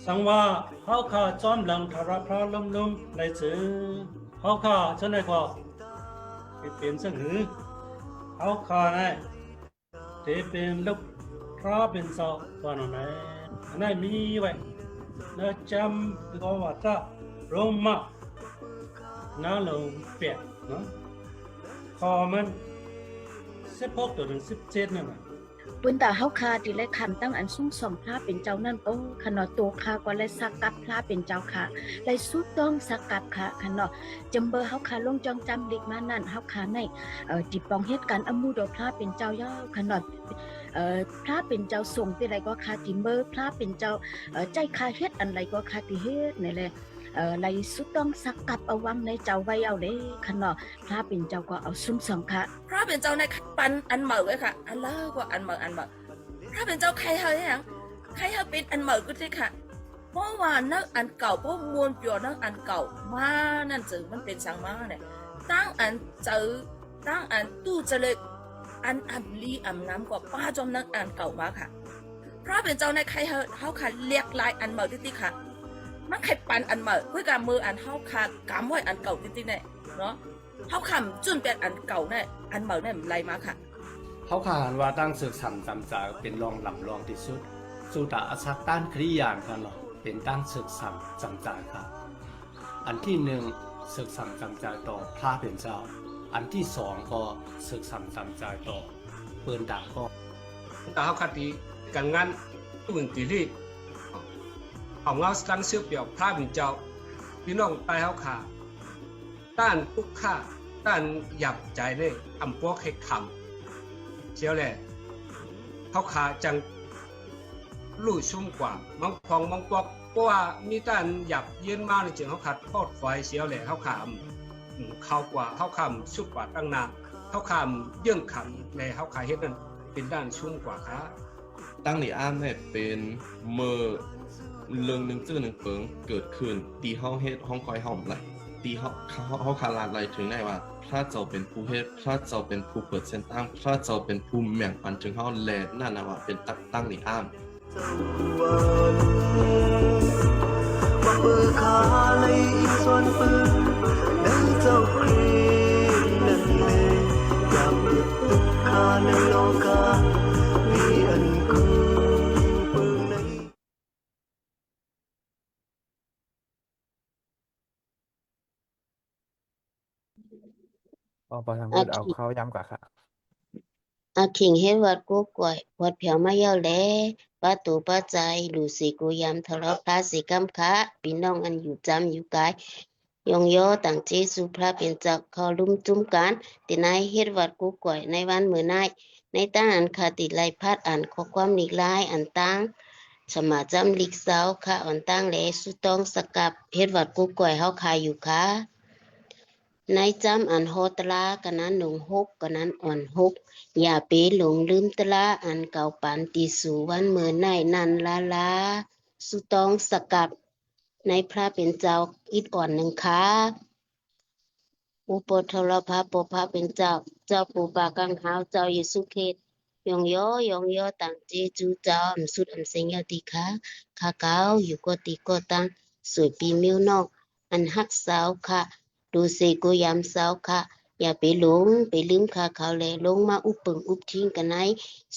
สังว่าเฮาข้าจอมหลังทาราพระลุ่มในสื่อเฮาข้าเช่นไรก็เป็นสังหือเฮาข้าเนี่ยเป็นลูกพระเป็นสาวตัวนั้นนั่นมีไว้น่าจำก็ว่าจะโรมาน่าลงเปียกเนาะคอมัน16ถึง17นั่นน่ะปุณตาเฮาคาติและคันตั้งอันสูงส่อมพระเป็นเจ้านั่นโอ้ขนอตัวคาก็และสักกัดพระเป็นเจ้าค่ะและสุดต้องสักกัดค่ะขนอจำเบอร์เฮาคาลงจองจำลิกมานั่นเฮาคาในจิปองเฮ็ดกันอมูดพระเป็นเจ้าย่อขนอพระเป็นเจ้าทรงที่ไรก็คาติเบอร์พระเป็นเจ้าใจคาเฮ็ดอันไรก็คาติเฮ็ดนี่แหละไรสุดต้องสักกัดเอาวังในเจ้าไว้เอาเลยขนอพระเป็นเจ้าก็เอาซุ้มสองค่ะพระเป็นเจ้าในปันอันเหมอไว้ค่ะอันเลิกว่าอันเหมอพระเป็นเจ้าใครเฮาอย่างใครเฮาเป็นอันเหมอก็ได้ค่ะเพราะว่านักอันเก่าเพราะมวลจ่อนักอันเก่ามานั่นจือมันเป็นสังมาเนี่ยตั้งอันเจอตั้งอันตู้เจริญอันอับลีอับน้ำกว่าป้าจอมนักอันเก่ามาค่ะพระเป็นเจ้าในใครเฮาค่ะเรียกลายอันเหมอที่ค่ะมันใครปันอันเหมอเพื่อการมืออันเฮาค่ะกำไว้อันเก่าที่เนี่ยเนาะเฮาคำจุนเป็นอันเก่าเนี่ยอันเหมอเนี่ยไรมาค่ะเขาขานว่าตั้งศึกสัมจำจาเป็นรองลำรองที่สุดสุตาอสักต้านคริยานกันหรอเป็นตั้งศึกสัมจำจาครับอันที่หนึ่งศึกสัมจำจาต่อพระเป็นเจ้าอันที่สองก็ศึกสัมจำจาต่อปืนด่างก็แต่เขาคดีกันงานตุ่นตีรีเอาเงาตั้งเสื้อเปี่ยวพระเป็นเจ้าพี่น้องไปเขาขาต้านทุกข้าต้านหยับใจเนี่ยอำพวกให้คำเชียวแหละเขาขาจังลู่ชุ่มกว่ามังพองมังปอกเพราะว่ามีต้านหยับเย็นมากเลยจึงเขาขาดทอดไฟเชียวแหละเขาขาเขากว่าเขาคำชุบกว่าตั้งนานเขาคำเยื่องคำในเขาขาเฮ็ดนั้นเป็นด้านชุ่มกว่าครับตั้งหนีอ้ามเนี่ยเป็นเมื่อเรื่องหนึ่งจื้อหนึ่งเปิงเกิดขึ้นตีห้องเฮ็ดห้องคอยห้องไหลตีเขาคาราไหลถึงได้ว่าพระเจ้าเป็นผู้เฮ็ดพระเจ้าเป็นผู้เปิดเส้นตั้งพระเจ้าเป็นผู้แม่งปันถึงเขาแลนั่นนะว่าเป็นตั้งหนีอ้ามมือขาเลยอินส่วนปืนนั่งเจ้าครีนั่นเลยอยากหยุดตึกขาในโลกามีอันกูปืนในพอทางพูดเอาเข้าย้ำกว่าค่ะขิงเฮ็ดวัดกูก่อยวัดเผียวมาเย้าแลป้าตู่ป้าใจลูสิกูยามทะเลาะพระสิกำคะพี่น้องอันอยู่จำอยู่กายยองย่อต่างเจสุพระเป็นจักเขาลุ่มจุ้มกันตินายเฮ็ดวัดกูก่อยในวันมื้อนายในตั้งอันคาติไลพัดอ่านข้อความหลีกลายอันตั้งสมาจำลิกเสาค่ะอันตั้งแลสุต้องสกับเฮ็ดวัดกูก่อยเฮาขายอยู่ค่ะในจำอันโฮตลากันนั้นหนงฮกกันนั้นอ่อนฮกอย่าไปหลงลืมตลาอันเก่าปันติสูวันเมื่อในนันลาสุต้องสกับในพระเป็นเจ้าอิดอ่อนหนึ่งค่ะอุปทรพระปภะเป็นเจ้าปูปากังหาวเจ้าเยซูเขตยองย่อต่างเจจูเจ้าอำสุดอำเสียงยาติค่ะข้าเก้าอยู่ก็ติก็ตังสวยปีมิวนอกอันฮักสาวค่ะดูเสกุยามสาวค่ะอย่าไปหลงไปลืมขาเขาแลลงมาอุปึงอุปทิ้งกันไหน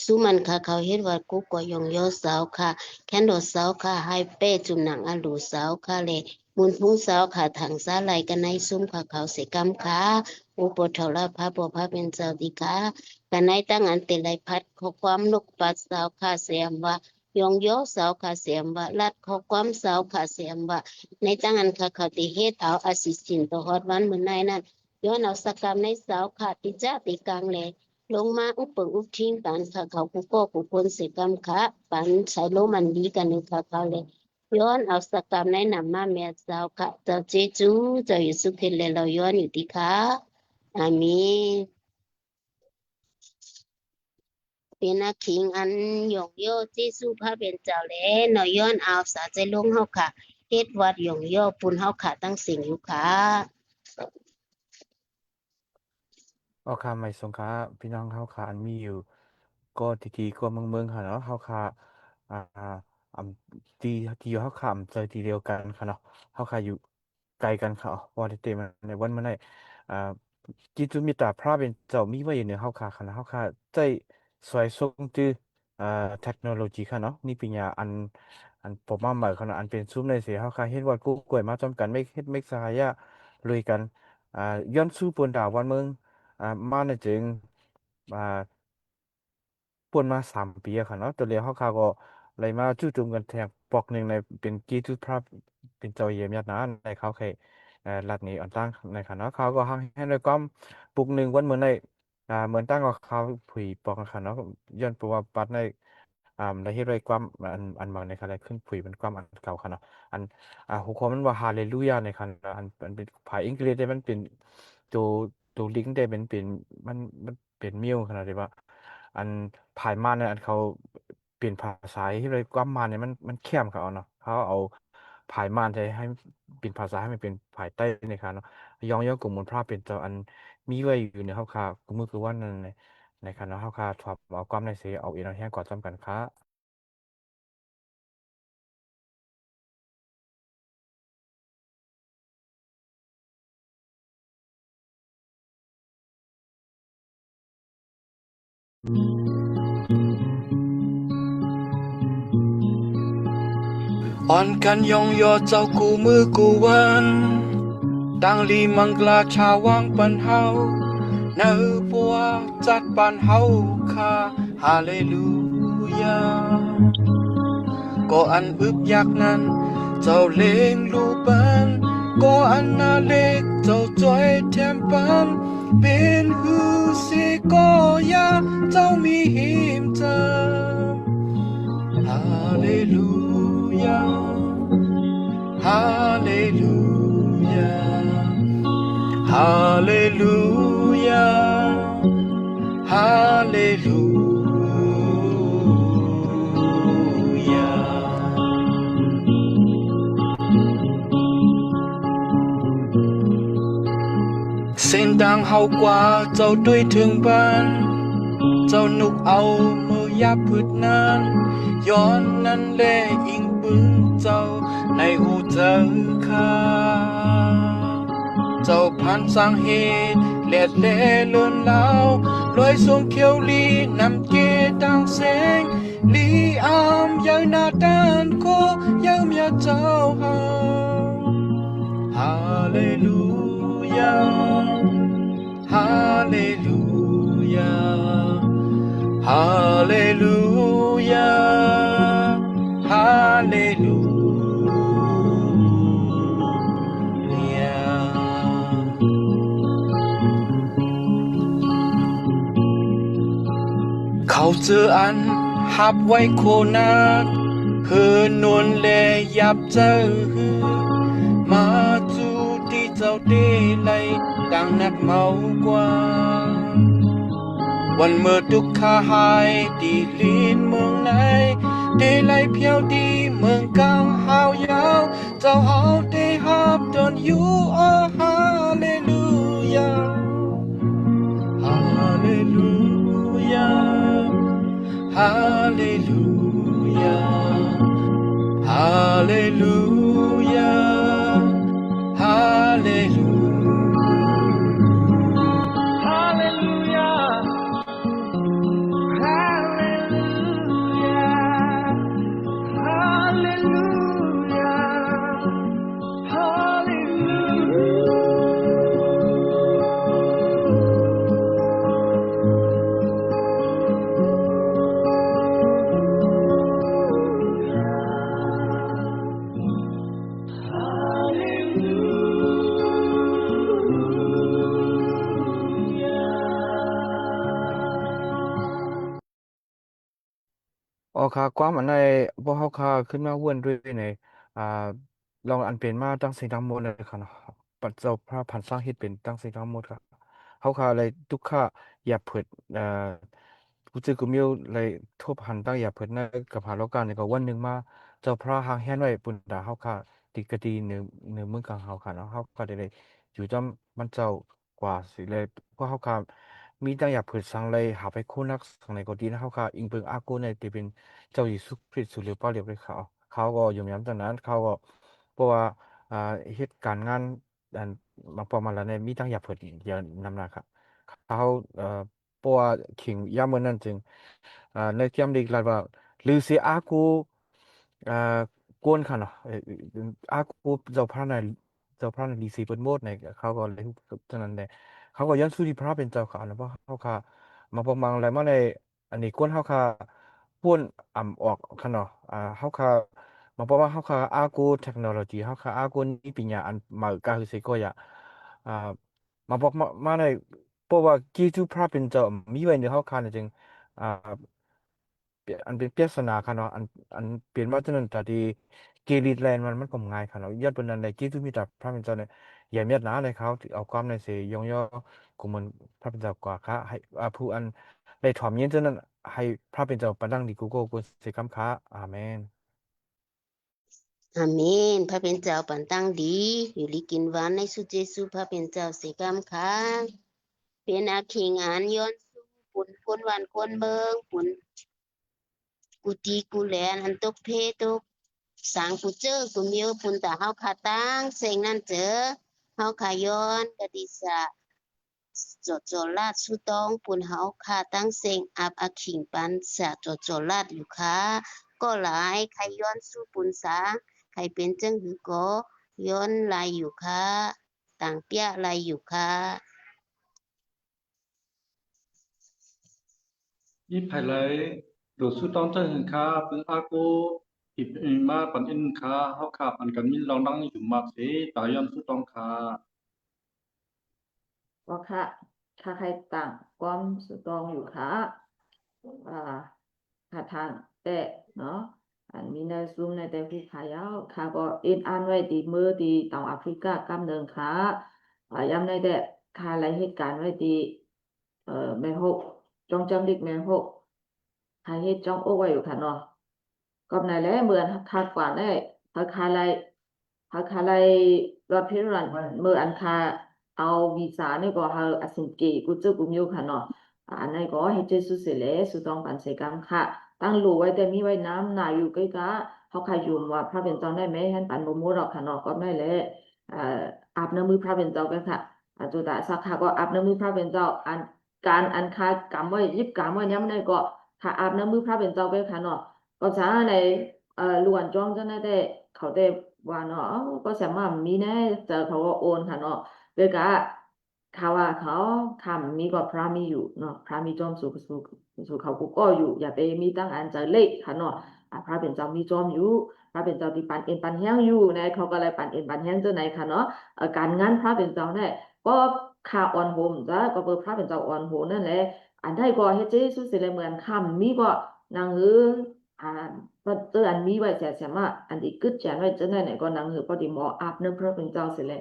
สู้มันขาเขาเฮ็ดว่ากูก็ยองย่อสาวค่ะแค่นโดดสาวค่ะให้เป้จุ่มหนังอลูสาวค่ะแลมุนพุงสาวค่ะถังสาไหลกันในซุ่มขาเขาเสกำค่ะอุปทรพระปภะเป็นเจ้าดีค่ะกันในตั้งอันเตไลพัดขอความนกปัดสาวค่ะเสียมว่ายองย่อสาวค่ะเสียมว่าลัดขอความสาวค่ะเสียมว่าในตั้งอันขาเขาติเฮ็ดเอาอสิสินตฮอดวันมื้อในนั้นย้อนเอาสกรรมในสาวขาติจ้าติกลางแลลงมาอุปอุปทิ้งปันขาเขากูก็กูคนเสกรรมขาปันใช้โลมันดีกันในขาเขาเลยย้อนเอาสกรรมในนำมาแม่สาวขาเจ้าเจจูเจ้าเยซูคริสต์เลยเราย้อนอยู่ที่ขาอาเมน เป็นอาคิงอันหยงโยที่สู้พระเป็นเจ้าแลหน่อยย้อนเอาสาใจลงเฮาค่ะเฮ็ดวัดหยงโยปุ่นเฮาค่ะตั้งสิ่งอยู่ค่ะ อ๋อค่ะไม่สงค่ะพี่น้องเฮาค่ะอันมีอยู่ก็ทีๆก็เมืองค่ะเนาะเฮาค่ะอ่าอำที่อยู่เฮาค่ะอำเจอที่เดียวกันค่ะเนาะเฮาค่ะอยู่ไกลกันค่ะบ่ได้เตะมันในวันมื้อนี้อ่าจิตสุมิตาพระเป็นเจ้ามีไว้อยู่เหนือเฮาค่ะค่ะเนาะเฮาค่ะใจสวยทรงจื้ออ่าเทคโนโลยีค่ะเนาะนี่ปัญญาอันผมมาใหม่ค่ะเนาะอันเป็นซุมในเสียเฮาค่ะเฮ็ดวัดกู้กล้วยมาจอมกันไม่เฮ็ดไม่สหายะลุยกันอ่าย้อนสู่ปวนดาววันเมือง มาในจึงอ่าป่วนมา3 ปีอะค่ะเนาะตัวเรียกเขาก็เลยมาจู่โจมกันแทงปอกหนึ่งในเป็นกีทุพระเป็นเจ้าเยี่ยมญาตินะในเขาเคยรัฐนี้อันตั้งในค่ะเนาะเขาก็ให้ในก้อมปลุกหนึ่งวันเหมือนในเหมือนตั้งกับเขาผุยปอกกันค่ะเนาะย้อนประวัติปัดในในที่ไรความอันบางในค่ะเลยขึ้นผุยเป็นความอันเก่าค่ะเนาะอันหัวข้อมันว่าฮาเลลูยาในค่ะอันเป็นภาษาอังกฤษได้มันเป็นตัวตัวลิงก์ได้เป็นมันมันเป็นมิวขนาดที่ว่า อันภายมาเนี่ยอันเขาเปลี่ยนภาษาที่เลยความมาเนี่ยมันเข้มเขาเอาเนาะเขาเอาภายมานให้เปลี่ยนภาษาให้มันเป็นภายใต้ในครับเนาะยองย่อกลุ่มมลพระเป็นตัวอันมีไว้อยู่ในเฮาคากุมือคือว่านั่นในครับเนาะเฮาคาถอดเอาความในเสียเอาเองเอาแห้งก่อนจำกันครับอ่อนกันยองยอเจ้ากูมือกูวันดังลีมังกลาชาววังปันเฮาเนื้อปัวจัดปันเฮาคาฮาเลลูยาก็อันอึบยักนั้นเจ้าเลงลูปันก็อันนาเล็กเจ้าจอยแถมปันเป็นฮือสิก็ยาเจ้ามีหิมเจอฮาเลลูยา Hallelujah, Hallelujah, Hallelujah. เส้นดังเฮากว่าเจ้าด้วยถึงบ้านเจ้านุกเอามือยับพืดนั้นย้อนนั้นแลอิงปึงเจ้าในหูเจอข้าเจ้าพันสร้างเหตุแลดแลเลือนลาวลอยทรงเขียวลีนำเกดังเสงลีอามยังหน้าด้านโคยังเมียเจ้าเฮาฮาเลลูยา Hallelujah, Hallelujah, Hallelujah. เขาเจออันหับไว้โคนาดเฮือนวลแลยับเจอมาจูที่เจ้าได้ไลดังนัดเมากว่าวันเมื่อทุกขาหายดีลีนเมืองไหนได้ไลเพียวดีเมืองกลางหาวยาวเจ้าเฮาได้หับดนอยู่โอ้ฮาเลลูยาฮาเลลูยาฮาเลลูยาฮาเลลูยาฮาเลลูอ๋อค่ะความอันในบ่เฮาค่ะขึ้นมาวนด้วยในอ่าลองอันเป็นมาตั้งสิ่งทั้งหมดเลยค่ะเนาะปัจเจ้าพระพันสร้างเฮ็ดเป็นตั้งสิ่งทั้งหมดค่ะเฮาค่ะอะไรทุกข้าอย่าเผิดเอ่อ กูจึกกูมิวเลยทบหันตั้งอย่าเพิ่นนะกับหาโลกาเนี่ยก็วันหนึงมาเจ้าพระหางแฮนไว้ปุ่นดาเฮาค่ะติกะดีเหนือเมืองกลางเฮาค่ะเนาะเฮาก็ได้อยู่จำมันเจ้ากว่าสิเลยเพราะเฮาค่ะมีตั้งอย่าเพิ่นสังเลยหาไปคู่นักสังในก็ดีนะเฮาค่ะอิงเบิงอากูในที่เป็นเจ้าเยซูคริสต์สุดเรียบเป้าเรียบเลยเขาก็ยอมย้ำตอนนั้นเขาก็เพราะว่าอ่าเหตุการณ์งานอันบางประมาณแล้วเนี่ยมีตั้งอย่าเพิ่นอย่านำหน้าครับเขาเพราะว่าขิงยามมื้อนั้นจึงในเทียมดีกลายว่าหรือสิอากูอ่ากวนค่ะเนาะอากูเจ้าพระในลีซีเปิดโหมดในเขาก็เลยฉะนั้นเนี่ยเขาก็ย้อนสู่ที่พระเป็นเจ้าเขานะเพราะเขาค่ะมาประมาณอะไรมาในอันนี้กวนเขาค่ะพ่นอ่ำออกค่ะเนาะเขาค่ะมาประมาณเขาค่ะอากูเทคโนโลยีเขาค่ะอากูนี่ปัญญาอันมากาคือสิก็อย่าอ่ามาบอกมาในเพราะว่ากีจูพระเป็นเจ้ามีไว้ในเขาค่ะเนี่ยจึง อ่าเปลี่ยนอันเป็นปริศนาค่ะเนาะอันเปลี่ยนมาจนนั้นแต่ที่เกลีแลนด์มันก็ง่ายค่ะเนาะยอดบนนั้นเลยกี่ทุกมีแต่พระเป็นเจ้าเนี่ยอย่าเมียดหนาเลยเขาเอาความในเสยยองย่อกุมันพระเป็นเจ้ากว่าค่ะให้ผู้อันได้ถ่อมเย็นจนนั้นให้พระเป็นเจ้าประดังดีกูโก้กุเสกคำค้าอาเมนอาเมนพระเป็นเจ้าปันตั้งดีอยู่ลิกินหวานในสุเจสุพระเป็นเจ้าสิกรรมค้าเป็นอาคิงอานย้อนสู้ปุ่นคนหวานคนเบิงปุ่นกูตีกูแหลนอันตกเพตกสางกูเจอกูเมียวปุ่นตาเฮาขาตั้งเสงนั่นเจอเฮาขาย้อนกะดิสะจอลาดสุตองปุ่นเฮาขาตั้งเสงอับอาขิงปันสะจอลาดอยู่ค้าก็หลายใครย้อนสู้ปุ่นสาใครเป็นจังหือก็ย้อนลายอยู่ค้าต่างเปี้ยลายอยู่ค้า อีไผไหลโดดสู้ต้องเจ้าหึงคาปึงอากูอิบอิมาปันอินคาเฮาขาปันกันมินลองดังอยู่มากเสตาย้อนสู้ต้องคา ว่าค่ะใครต่างความสุดตองอยู่ค่ะอ่าค่ะทางแต่เนาะอันมีในซูมในแต่ผู้ขายาวค่ะก็เอ็นอ่านไว้ดีมือดีต่างแอฟริกากำเนิดค่ะย้ำในแต่ค่ะรายเหตุการณ์ไว้ดีแม่หกจองจำดิกแม่หกหาเหตุจองโอ้ไว้อยู่ค่ะเนาะก็ในแหละเหมือนคาดกว่าได้คาไลรถพิรันเมื่ออันคาเอาวีซ่าเนี่ยก็หาอสินเกกูเจอกูมีอยู่ค่ะเนาะอันนั้นก็ให้เจสุเสยแหละสุต้องปันเสกรรมค่ะตั้งรู้ไว้แต่มีไว้น้ำหนาอยู่ใกล้กะเขาขยุมว่าพระเป็นเจ้าได้ไหมให้ปันบ่มูดอกค่ะเนาะก็ไม่แหละเอ่ออาบน้ำมือพระเป็นเจ้ากันค่ะจุดาสักค่ะก็อาบน้ำมือพระเป็นเจ้าการอันคากรรมไว้ยิบกรรมไว้ย้ำในก็ค่ะอาบน้ำมือพระเป็นเจ้าไปค่ะเนาะก็จะในล้วนจ้องจะได้เขาได้ว่าเนาะก็สามารถมีแน่เจอเขาก็โอนค่ะเนาะโดยกะเขาว่าเขาทำมีก็พระมีอยู่เนาะพระมีจอมสู่เขาก็อยู่อย่าไปมีตั้งอันเจอเล็กค่ะเนาะพระเป็นเจ้ามีจอมอยู่พระเป็นเจ้าที่ปันเอ็นปันแห้งอยู่ในเขาก็เลยปันเอ็นปันแห้งเจ้าไหนค่ะเนาะการงานพระเป็นเจ้าเนี่ยก็ข่าอ่อนโหมจ้ะก็เปิดพระเป็นเจ้าอ่อนโหมนั่นแหละอันใดก็เฮ็ดเจสุสิเลยเหมือนคำมีก็นางอ่าก็เจออันมีไว้แสมาอันที่กึดแจนไว้เจอไหนก็นางก็ดีหมออาบน้ำพระเป็นเจ้าสิเลย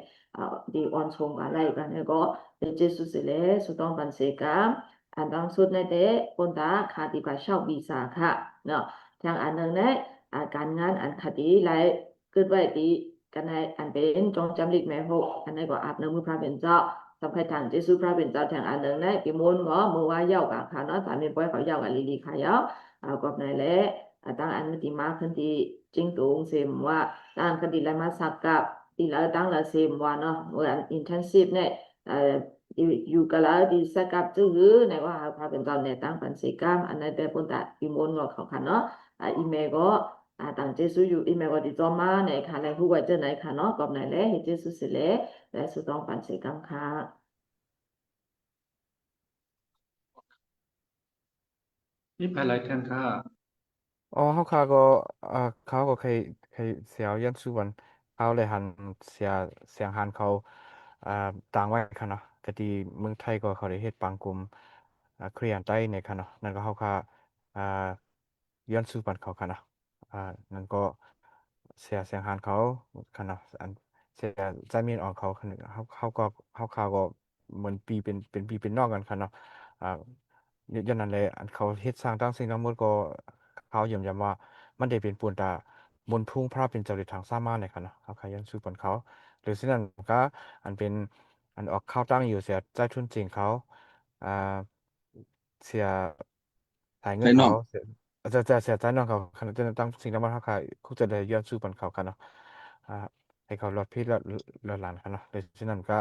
ดีอ่อนชงอะไรกันเนี่ยก็เป็นเจสุสิเลยสุต้องปันเสกาอันต้องสุดในเตะคนตาขาดีกว่าชอบวีซ่าค่ะเนาะทางอันหนึ่งเนี่ยการงานอันคดีไหลเกิดไว้ดีกันในอันเป็นจงจำลิกแม่หกอันนี้ก็อาบน้ำมือพระเป็นเจ้าสำคัญทางเจสุพระเป็นเจ้าทางอันหนึ่งเนี่ยกิมูลหมอมือว่าเย้ากับขาเนาะสามีป่วยเขาเย้ากับลิลีขายาก็ในแหละตั้งอันที่มาขึ้นที่จริงตรงเสมว่าตั้งคดีไรมาสักกับอีแล้วตั้งละเสมว่าเนาะเมื่ออินเทนซีฟเนี่ยอยู่กับเราดีสักกับจื้อในว่าพระเป็นเจ้าเนี่ยตั้งปันสิกรรมอันนั้นแต่ปุ่นตากิมูลก็เขาขันเนาะอีเมลก็ต่างเจสุอยู่อีเมลก็ติดต่อมาในค่ะในผู้ว่าเจอไหนค่ะเนาะกับไหนแหละเจสุสิแหละและสุต้องปันสิกรรมค่ะอีไผไหลแทนค่ะอ๋อเขาคาก็เขาก็เคยเสียวยันสุวรรณเขาเลยหันเสียงหันเขาอ่าต่างไว้ค่ะเนาะกะดีเมืองไทยก็เขาได้เฮ็ดปางกลุ่มเครียนใต้ในค่ะเนาะนั่นก็เขาคาอ่าย้อนสุวรรณเขาค่ะเนาะอ่านั่นก็เสียงหันเขาค่ะเนาะเสียใจมีนออกเขาค่ะเขาก็เขาคาก็เหมือนปีเป็นปีเป็นนอกกันค่ะเนาะอ่า ย้อนนั้นแหละอันเขาเฮ็ดสร้างตั้งสิ่งทั้งหมดก็เขาย้ำว่ามันได้เป็นปูนตาบนทุ่งพระเป็นเจ้าในทางสามารถในค่ะเนาะเขาขยันสู้บนเขาหรือฉะนั้นก็อันเป็นอันออกเข้าตั้งอยู่เสียใจทุนจริงเขาอ่าเสียถ่ายเงินเขาใช่น้องจะเสียใจน้องเขาขณะจะตั้งสิ่งทั้งหมดเขาคุจะได้ย้อนสู้บนเขากันเนาะอ่าให้เขาลดพี่ลดหลานกันเนาะหรือฉะนั้นก็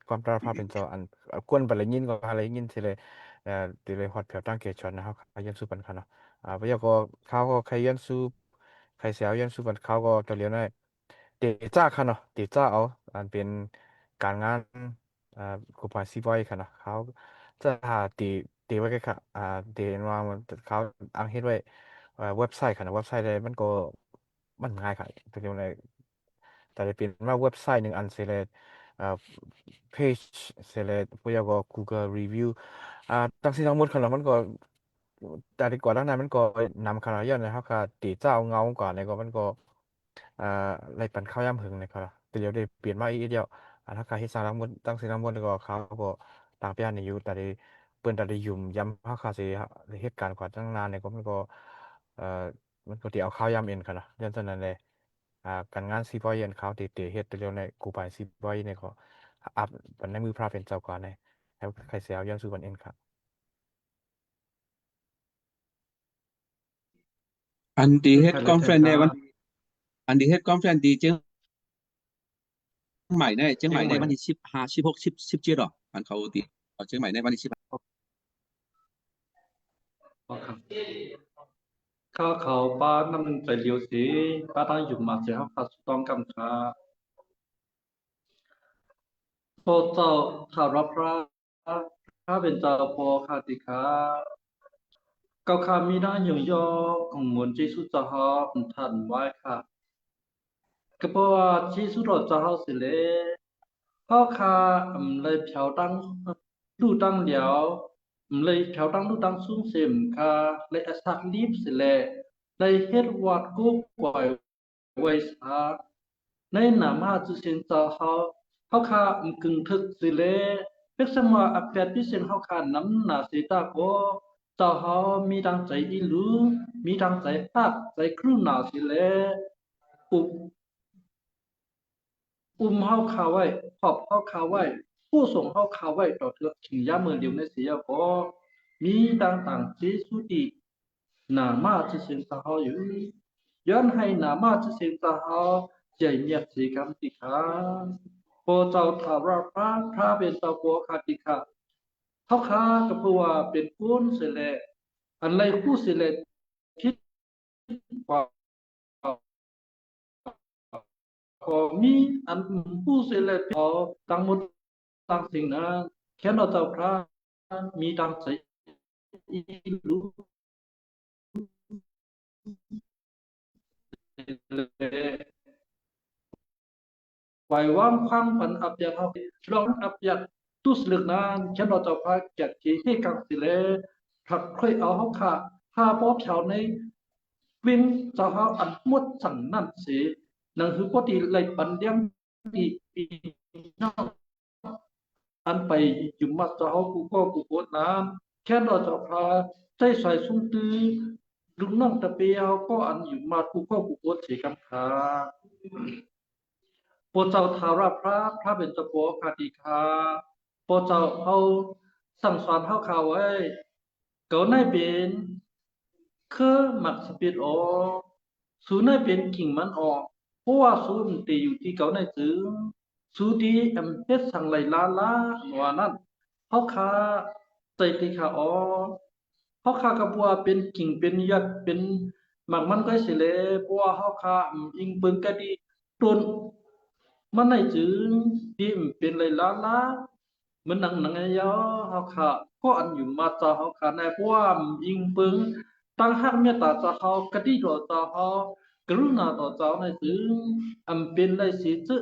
ความตาพระเป็นเจ้าอันกวนไปเลยยินก็อะไรยินทีเลย tỷ lệ hoạt biểu tăng kể chuẩn nào khai dân số bẩn khăn nào bây giờ có khao có khai dân số khai xéo dân số bẩn khao cóตัวเรียนได้จ้าคันเนาะจ้าเอาอันเป็นการงานกูภาษีไว้คันเนาะเขาจะหาไว้แค่ค่ะว่ามันเขาอ้างเฮ็ดไว้เว็บไซต์คันเนาะเว็บไซต์ใดมันง่ายค่ะตัวเรียนอะไรแต่จะเป็นว่าเว็บไซต์หนึ่งอันเสร็จเลยpage เสร็จเลยพวกเราก็ Google review ตั้งสิ่งทั้งหมดขนาดมันก็แต่ดีกว่าตั้งนานมันก็นำขนาดเยอะนะครับค่ะตีเจ้าเงาก่อนในก็มันก็อ่าไล่ปั่นข้าวยำหึงนะครับแต่เดี๋ยวได้เปลี่ยนมาอีกเดียวถ้าใครที่สร้างทั้งหมดตั้งสิ่งทั้งหมดก็เขาก็ต่างไปอันในอยู่แต่ได้เปิ้นแต่ได้ยุ่มย้ำเขาคาเสียเหตุการณ์กว่าตั้งนานในก็เอ่อมันก็ตีเอาข้าวยำเอ็นกันนะยันตอนนั้นเลยการงานซีบอยเอ็นเขาตีเฮ็ดแต่เดียวในกูไปซีบอยในก็อัพเป็นในมือพระเป็นเจ้าก่อนในแล้วใครเสียเอาย้อนสู่วันเอ็นครับ อันที่เฮ็ดคอนเฟรนซ์ในวันอันที่เฮ็ดคอนเฟรนซ์ที่เชียงใหม่ในวันที่15 16 17หรออันเขาที่เชียงใหม่ในวันที่15ครับเขาป้านำไปเลี้ยวสิป้าตั้งอยู่มาเสียเขาต้องกำคาโพเจ้าข่าวรับพระเป็นเจ้าพอคาติคาเกาคามีได้อย่างย่อของมวลเจสุจะหาทันไว้ค่ะก็เพราะว่าเจสุเราจะหาสิเลเขาคาเลยเผาตั้งดูตั้งเหลียวเลยเผาตั้งดูตั้งสูงเสียมค่ะเลยอสักลีบสิเลเลยเฮ็ดวัดกูปล่อยไว้ซะในหนามาจุเสียงจะเขาคากึ่งทึกสิเลเพ็กสมาอัปเดตพิเศษเขาคาน้ำหนาสีตาโก เจ้าเขามีดังใจอีหรือมีดังใจฮักใจครุ่นหนาสิแลอุบเฮาคาไว้ขอบเฮาคาไว้ผู้ส่งเฮาคาไว้ต่อเถือถึงยามมือเดียวในเสียก็มีดังต่างจีสุดีหนามาจะเสียงตาเฮาอยู่ย้อนให้หนามาจะเสียงตาเฮาใจเมียดสีคำติคาพอเจ้าถาราพระเป็นเจ้าปัวคาติคาเขาคาก็เพราะว่าเป็นผู้เสลอันไรผู้เสลคิดว่าพอมีอันผู้เสลพอตั้งหมดตั้งสิ่งนั้นแค่เราเจ้าพระมีดังใจอีรู้ไว้วางความผันอับยาเขาลองอับยาตุสเลือกนั้นแค่เราเจ้าพระเกียรติให้กังสิเลถัดค่อยเอาเขาขาพาป้อเฉาในวิ่งเจ้าเขาอันมดสั่งนั่นสินั่นคือปกติไหลปันเดียงที่น้องอันไปอยู่มาเจ้าเขากูก็กูโคตรน้ำแค่เราเจ้าพระใจใส่ซุ้มตื้อลุงน้องตะเปียวก็อันอยู่มากูก็กูโคตรเสียกันขาพระเจ้าทาราพระเป็นเจ้าปัวคาติคาพระเจ้าเอาสั่งสอนเขาข่าวไว้เก่าในเป็นคือหมักสปีดออกสูในเป็นกิ่งมันออกเพราะว่าสูมันตีอยู่ที่เก่าในถึงสูดีเฮ็ดสั่งไหลลาว่านั้นเขาขาใจตีขาออกเขาขากระบัวเป็นกิ่งเป็นยัดเป็นหมักมันก็สิเลเพราะว่าเขาขาอิงเบิ่งก็ดีต้นมันในจึงที่เป็นไหลลามันหนังไงยอเขาขาก็อันอยู่มาจากเขาขาในเพราะว่าอิงเบิ่งตั้งหักเมตตาจะเขากระดิดจะเขากรุณาต่อเจ้าในถึงเป็นไรสิจะ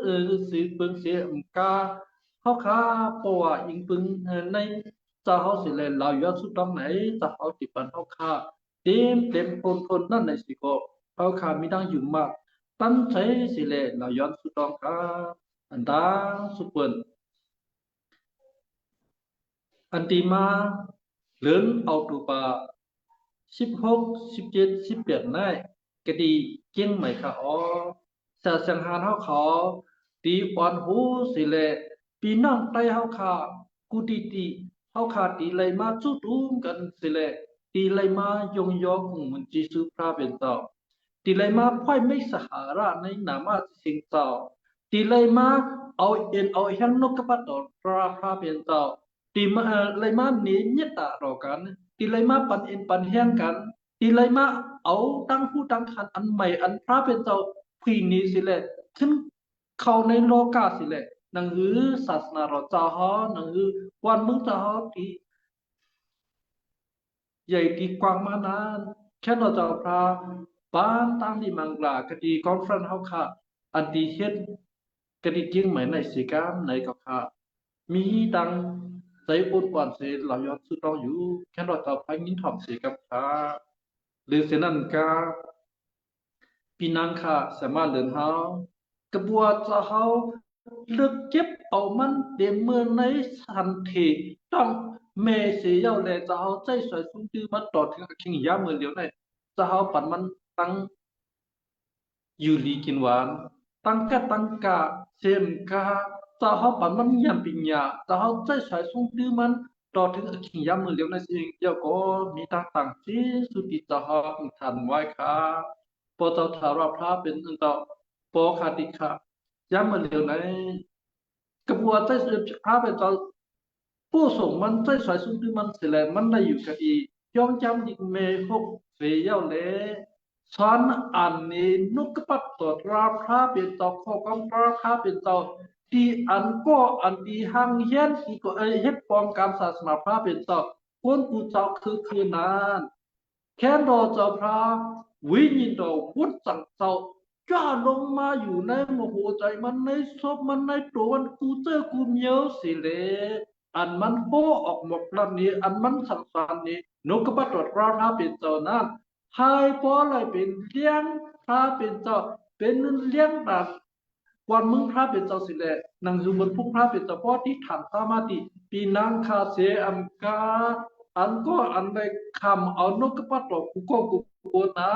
สิเบิ่งเสียกาเขาขาเพราะว่าอิงเบิ่งในจะเขาสิเลยเราย้อนสุดตรงไหนจะเขาติปันเขาขาเต็มคนนั่นในสิก็เขาขามีดังอยู่มากตั้งใจสิเลยเราย้อนสุดตรงขาอันดังสุดเปิ่นอันตีมา เลินเอาตัวปา16 17 18ได้ก็ดีเจียงใหม่ค่ะอ๋อสาสังหารเฮาเขาตีปอนหูสิแลพี่น้องไตเฮาค่ะกูตีเฮาค่ะตีเลยมาจุตุ้มกันสิแลตีเลยมายงยอของมันจิสุพระเป็นเจ้าตีเลยมาพ่อยไม่สหาระในนามาสิงเจ้าตีเลยมาเอาเอ็นเอาแห้งนกกระปัดต่อพระเป็นเจ้าตีมาเลยมาหนีเนียตาต่อกันตีเลยมาปันเอ็นปันแห้งกันตีเลยมาเอาตั้งผู้ตั้งขันอันใหม่อันพระเป็นเจ้าพีนี้สิแลขึ้นเข้าในโลกาสิแลหนังหือศาสนาเราเจ้าฮอหนังหือวันมึงเจ้าฮอที่ใหญ่ที่กว้างมานานแค่เราเจ้าพระบ้านตั้งที่มังกรากะดีคอนเฟรนซ์เฮาค่ะอันดีเฮ็ดกะดีจริงไหมในสิกามในกับค่ะมีดังใจอุดวันเสเรายอดสุดเราอยู่แค่เราเจ้าพระยินถ่อมเสียกับค่ะหรือเสนั้นกาพี่นางค่ะสามารถเดินเฮากระบวนจะเฮาเลือกเก็บเอามันเดมเมื่อในทันทีต้องเมเสียแลจะเฮาใจสวยสุ่มตื้อมันต่อถึงขิงยามือเหลียวในจะเฮาปันมันตั้งอยู่ลีกินหวานตั้งกะเซมกาจะเฮาปันมันยามปิญญาจะเฮาใจสวยสุ่มตื้อมันต่อถึงขิงยามือเหลียวในสิ่งเดียวก็มีต่างๆที่สุดที่จะเฮาทันไว้ค่ะพอเจ้าถาราพระเป็นอันต่อปอคาติค่ะยามมือเหลียวในกระบวนใจพระเป็นเจ้าผู้ส่งมันใจสวยสุ่มตื้อมันเสียแล้วมันได้อยู่กับอีย่องจำดิเมหกเสียเลสอนอันนี้นุกปัตตราพระเป็นเจ้าข้อกำพระเป็นเจ้าที่อันก็อันที่หังเฮียนที่ก็เฮ็ดปองการศาสนาพระเป็นเจ้าคนผู้เจ้าคือนั้นแค่รอเจ้าพระวิญญาณวุฒิสังเจ้าจ้าลงมาอยู่ในโมโหใจมันในศพมันในตัวมันกูเจอกูเมียวสิเลอันมันโปออกหมกลำนี้อันมันสังสารนี้นกกระปัดตรวจพระเป็นเจ้านั้นหายพอเลยเป็นเลี้ยงพระเป็นเจ้าเป็นเลี้ยงแบบวันมึงพระเป็นเจ้าสิแลนางอยู่บนพุกพระเป็นเจ้าพ่อที่ฐานสามาติปีนางคาเสอัมกาอันก็อันใดคำเอานกกระปัดตรวจกูโกนะ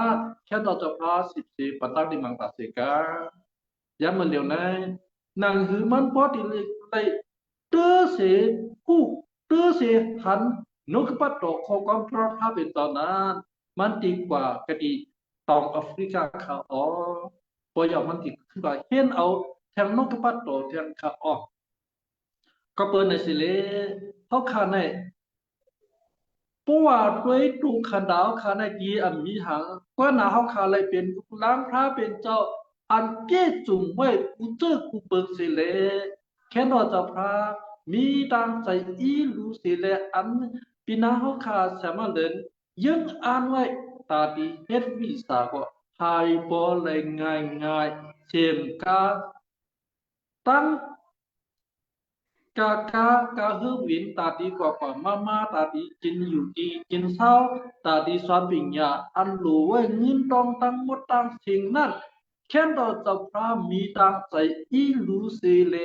แค่เราจะพา14ปัตตาดิมังตาเสกาย้ำมันเดียวนะนางหือมันพอที่เลยเตื้อเสผู้เตื้อเสหันนกปัดตกของกองทัพถ้าเป็นตอนนั้นมันดีกว่ากติตองแอฟริกาขาอ๋อพอยอมมันติขึ้นไปเห็นเอาแทงนกปัดตกแทงขาออกก็เปิดในสิเลเขาขาในเพราะว่าด้วยตูขันดาวขาในกีอันมีหางก็หนาเขาขาเลยเป็นล้างพระเป็นเจ้าอันเก้จุ่มไว้กูเจอกูเปิงสิเลแค่นอจะพระมีดังใจอีรู้สิเลอันปีนาเขาขาสามารถเดินยังอ่านไว้ตาดีเฮ็ดวิสาก็หายบอเลยง่ายเช่นกาตั้งกาฮือวินตาดีกว่ามาตาดีกินอยู่ดีกินเศร้าตาดีสอนปิญญาอันรู้ไว้เงินตองตั้งหมดตั้งสิ่งนั้นแค่เราจะพระมีตั้งใจอีรู้สิเล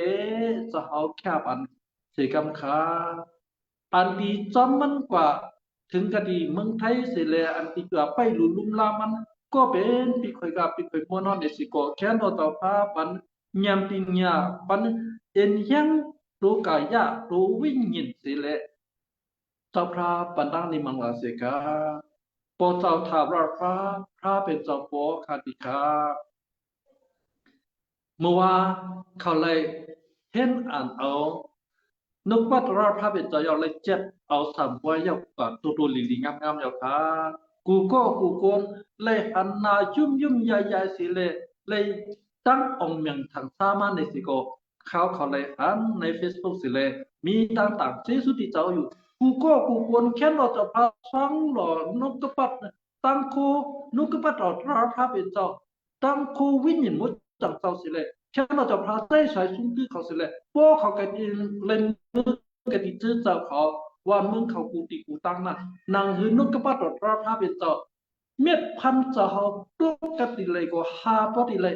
จะเอาแค่อันเสกำคาอันดีจอมมันกว่าถึงคดีเมืองไทยสิเลอันที่กว่าไปหลุลุ่มลามันก็เป็นปีคอยกับปีคอยมัวนอนเดสิโกแค่เราจะพระปันยามปิญญาปันเอ็นยังรู้กายะรู้วิญญาณสิเลเจ้าพระปันดังนิมังลาเสกาปอเจ้าถาวรพระเป็นเจ้าปอคาติกาเมื่อว่าเขาเลยเห็นอ่านเอานกปัตราพระเป็นเจ้าอยากเลยเจ็ดเอาสามไว้ยาวกับตัวลีงามๆยาวค่ะกูโกนเลยหันหน้ายุ่มใหญ่สิเลยตั้งองค์เมียงทางสามาในสิโกเขาเลยหันใน Facebook สิเลยมีต่างๆที่สุดที่เจ้าอยู่กูโกนแค่เราจะพาฟังหล่อนกปัตตั้งโคนกปัตราพระเป็นเจ้าตั้งโควิญญาณมุดจังเจ้าสิเลยแค่เราจะพาใจใส่ซุ้มตื้อเขาสิเลยพวกเขากันเล่นกันที่ชื่อเจ้าเขาว่ามึงเขากูติกูตั้งน่ะนางหือนกกระปัดตรอดพระเป็นเจ้าเม็ดพันเจ้าเขาตัวกันติเลยก็หาพอดีเลย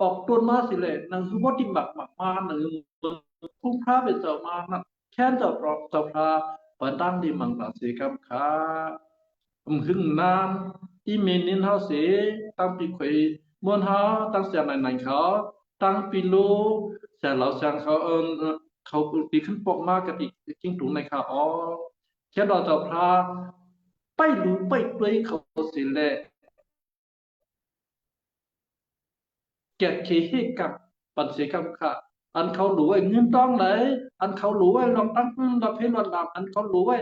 ออกต้นมาสิเลยนางหือพอดีหมักมานางหือพุ่งพระเป็นเจ้ามานั่นแค่เจ้าพระ ปันตั้งดีมังตาสีกับขาหึงนานอีเมนินเฮาเสตั้งปีขวยมวนเฮาตั้งเสียไหนเขาตั้งปีลูเสียเหล่าเสียงเขาเขาตีขึ้นปกมากกับอีกจริงตุงในขาอ๋อแค่ดอเจ้าพระไปรู้ไปด้วยเขาสิแลแกะเคให้กับปันเสียกับขาอันเขารู้ไว้เงินต้องไหนอันเขารู้ไว้ลองตั้งรับให้รอนลามอันเขารู้ไว้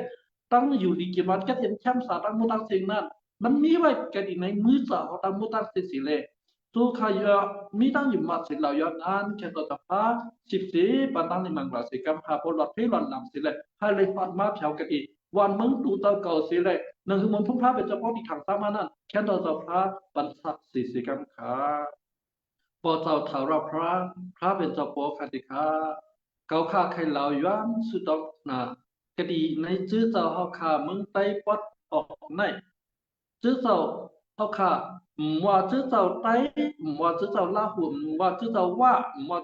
ตั้งอยู่ดีกี่วันก็เห็นแชมป์สาตั้งมุตั้งสิ่งนั้นมันมีไว้กันอีกในมือสาวตั้งมุตั้งสิ่งสิเลสู้ขายมีตั้งอยู่มาสิเราย้อนอันแค่ตัวตาฟ้า14ปันตั้งในมังกรสิกับหาพลวัดให้รอนลามสิเลให้เลยฟัดมาเผากันอีกวันมึงตูเตาเก่าสิเลนั่นคือมันพุ่งพระเป็นเจ้าพ่อที่ขังตามานั่นแค่ตัวตาฟ้าปันสักสิกับขาพอเจ้าเท่าเราพระเป็นเจ้าพ่อคติคาเก่าข้าใครเหล่าย้อนสุดดอกนาคดีในชื่อเจ้าเฮาข้ามึงไตปอดออกในชื่อเจ้าเฮาข้าว่าชื่อเจ้าไตว่าชื่อเจ้าลาหุ่นว่าชื่อเจ้าว่า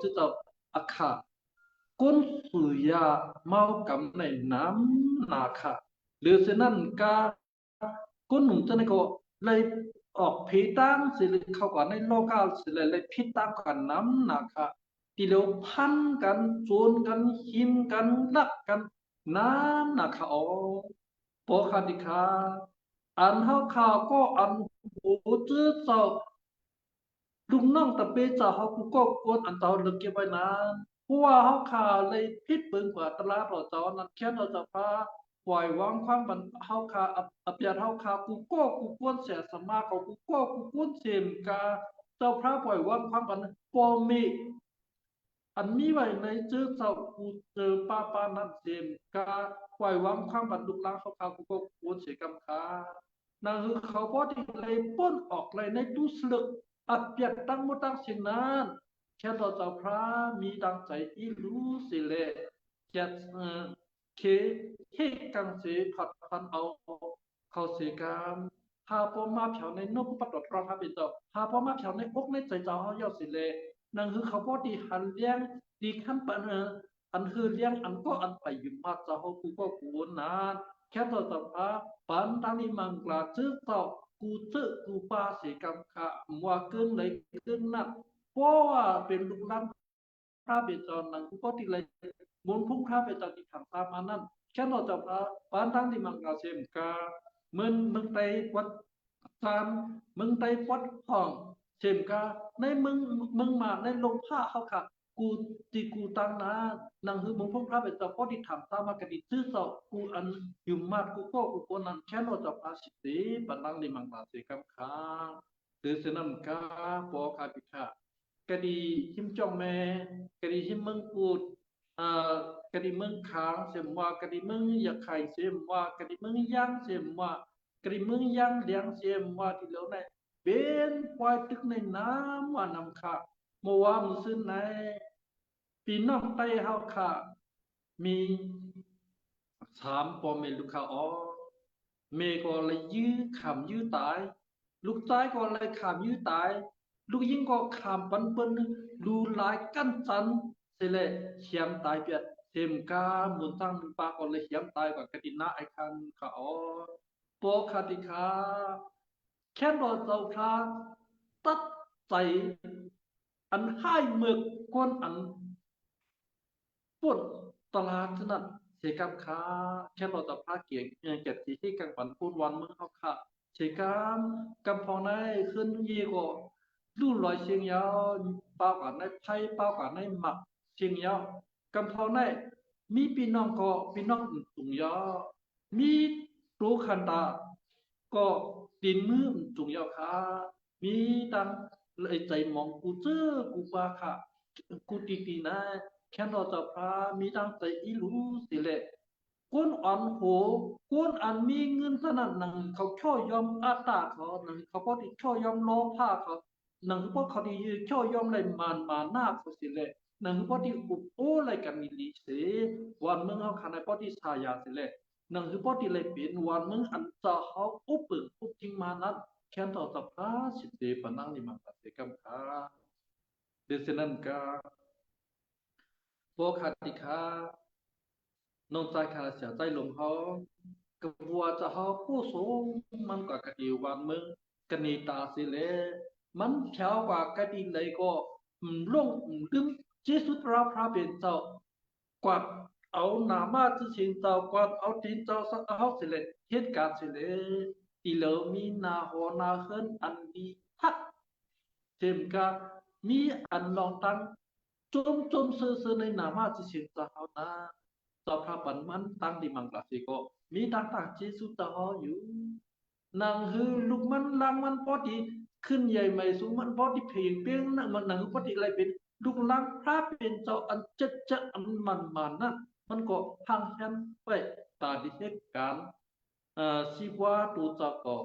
ชื่อเจ้าอาคาก้นสุยาเมากำในน้ำนาคาหรือเช่นนั้นกาก้นหนุ่มเจ้านี่ก็เลยออกเพตั้งสิเลยเข้าก่อนในโลกาสิเลยพิตั้งกันน้ำนาคาที่เรียวพันกันจวนกันหิมกันรักกันน้ำนาคาอ๋อปอคาดิคาอันเฮาข่าวก็อันโหจื้อเจ้าลุงน้องตะเปเจ้าเฮากูก็กวนอันเจ้าเลิกเก็บไว้นานเพราะว่าเฮาข่าวเลยพิษเบิ่งกว่าตลาดเราเจ้านั้นแค่เราจะพาปล่อยวางความบันเฮาข่าวอับยาเฮาข่าวกูก็กูกวนเสียสมาเขากูก็กูกวนเสมกาเจ้าพระปล่อยวางความบันปอเม อันมีไว้ในเจอเจ้ากูเจอป้านั่นเจมกาปล่อยวางความบันดุกลางเขากูก็กวนเสียกำคานั่นคือเขาพอที่เลยป้นออกเลยในตู้สลึกอัดเปียกตั้งมุตั้งสิ่งนั้นแค่ต่อเจ้าพระมีดังใจอีรู้สิเลแค่เคเฮกังเสผัดพันเอาเขาเสียกามหาพอมาเผาในนกปัดดอดรองพระเป็นต่อหาพอมาเผาในอกในใจเจ้าเขายอดสิเลนั่นคือเขาพอดีหันเลี้ยงดีขั้นปันอันคือเลี้ยงอันก็อันไปอยู่มาเจ้าเขากูก็กูนานแค่ต่อพระปันตังนิมังกลาซื้อต่อกูซื้อกูปาเสียกำขาว่าเกินเลยเกินนักเพราะว่าเป็นลูกหลานพระเบจรนั่นกูก็ที่เลยมนพุ่งพระเบจรที่ขังตามมานั่นแค่ต่อพระปันตังนิมังกลาเสมกามึงไปวัดตามมึงไปวัดห้องเช่นกาในมึงมาในลงผ้าเขาค่ะกูตีกูตั้งนะนังคือมึงพุ่งพระเป็นเจ้าพ่อที่ถามตามมากระดิซื้อสอบกูอันอยู่มากกูก็กูคนนั้นแค่เราจะพาสิติบันลังลิมังบาสิกำค้าหรือเสนันกาปอคาปิฆากระดีหิมจ้องแม่กระดีหิมเมืองกูดกระดีเมืองขางเสียมว่ากระดีเมืองอยากไข่เสียมว่ากระดีเมืองย่างเสียมว่ากระดีเมืองย่างเลี้ยงเสียมว่าที่เหลือในเป็นควายตึกในน้ำว่านำค่ะเมื่อวานมื้อซื่นในปีน้องไต้เฮาค่ะมี3 ปอเมลูกค้าอ๋อเมก็เลยยื้อขำยื้อตายลูกชายก็เลยขำยื้อตายลูกยิงก็ขำเปิ้นดูหลายกั้นสันเสเลยเขียมตายเปียดเต็มกามุนตั้งมุนปาก็เลยเขียมตายกว่ากะตินะไอ้คันค่ะอ๋อปอคติคาแค่รอเจ้าพระตัดใจอันให้เมือกก้นอันปุ่นตลาดฉะนั้นเสกำค้าแค่เราจะพาเกียงเกียรติที่กังปันพูดวันเมื่อเขาค่ะเสกำกำพองในขึ้นยี่ก็ลู่ลอยเชียงยาวเป้ากันในไพ่เป้ากันในหมักเชียงยาวกำพองในมีพี่น้องก็พี่น้องตุงยาวมีรู้คันตาก็ตีนมือจุงยาวค่ะมีดังเลยใจมองกูเจอกูปาค่ะกูตีนะแค่เราจะพามีดังใจอีรู้สิแหละก้นอ่อนโหก้นอันมีเงินขนาดนั้นเขาช่อยอมอาตาเขาหนังเขาพอดีช่อยอมล้อผ้าเขาหนังพวกเขาดีช่อยอมเลยมาหน้าเขาสิแหละหนังพอดีอุบโอ้อะไรกันมีลีเสวันเมืองเขาขนาดพอดีชายาสิแหละหนังคือพอดีเลยเป็นวันเมืองอันจะเขาอุบอุบจริงมานั้นแค่ต่อสัพพะสิเตปนังนิมังตัสเสกัมขาเดชนันกาโปคาติคา น้องใจขาเสียใจหลงเขากระบัวจะเขาผู้สูงมันกว่ากะดีวันมึงกะนีตาสิเลมันเขียวกว่ากะดีเลยก็ลงลืมเจสุตราพระเป็นเจ้ากวาดเอาหนามาที่ชินเจ้ากวาดเอาตีนเจ้าสักเอาสิเลเหตุการณ์สิเลตีเหลวมีนาหอนาเฮินอันดีฮักเจมกามีอันลองตั้งจมซื่อในนามาที่ชินเจ้าเอานาเจ้าพระปันมันตั้งดีมังกรสิโกมีต่างๆเจสุตราอยู่นางฮือลูกมันลางมันพอดีขึ้นใหญ่ไม่สูงมันพอดีเพียงเพียงนั่งมันนางฮือพอดีอะไรเป็นลูกลางพระเป็นเจ้าอันจะอันมันนั่นมันก็พังฉันไปตาดิเหตุการณ์สิว่าตัวเจ้าก็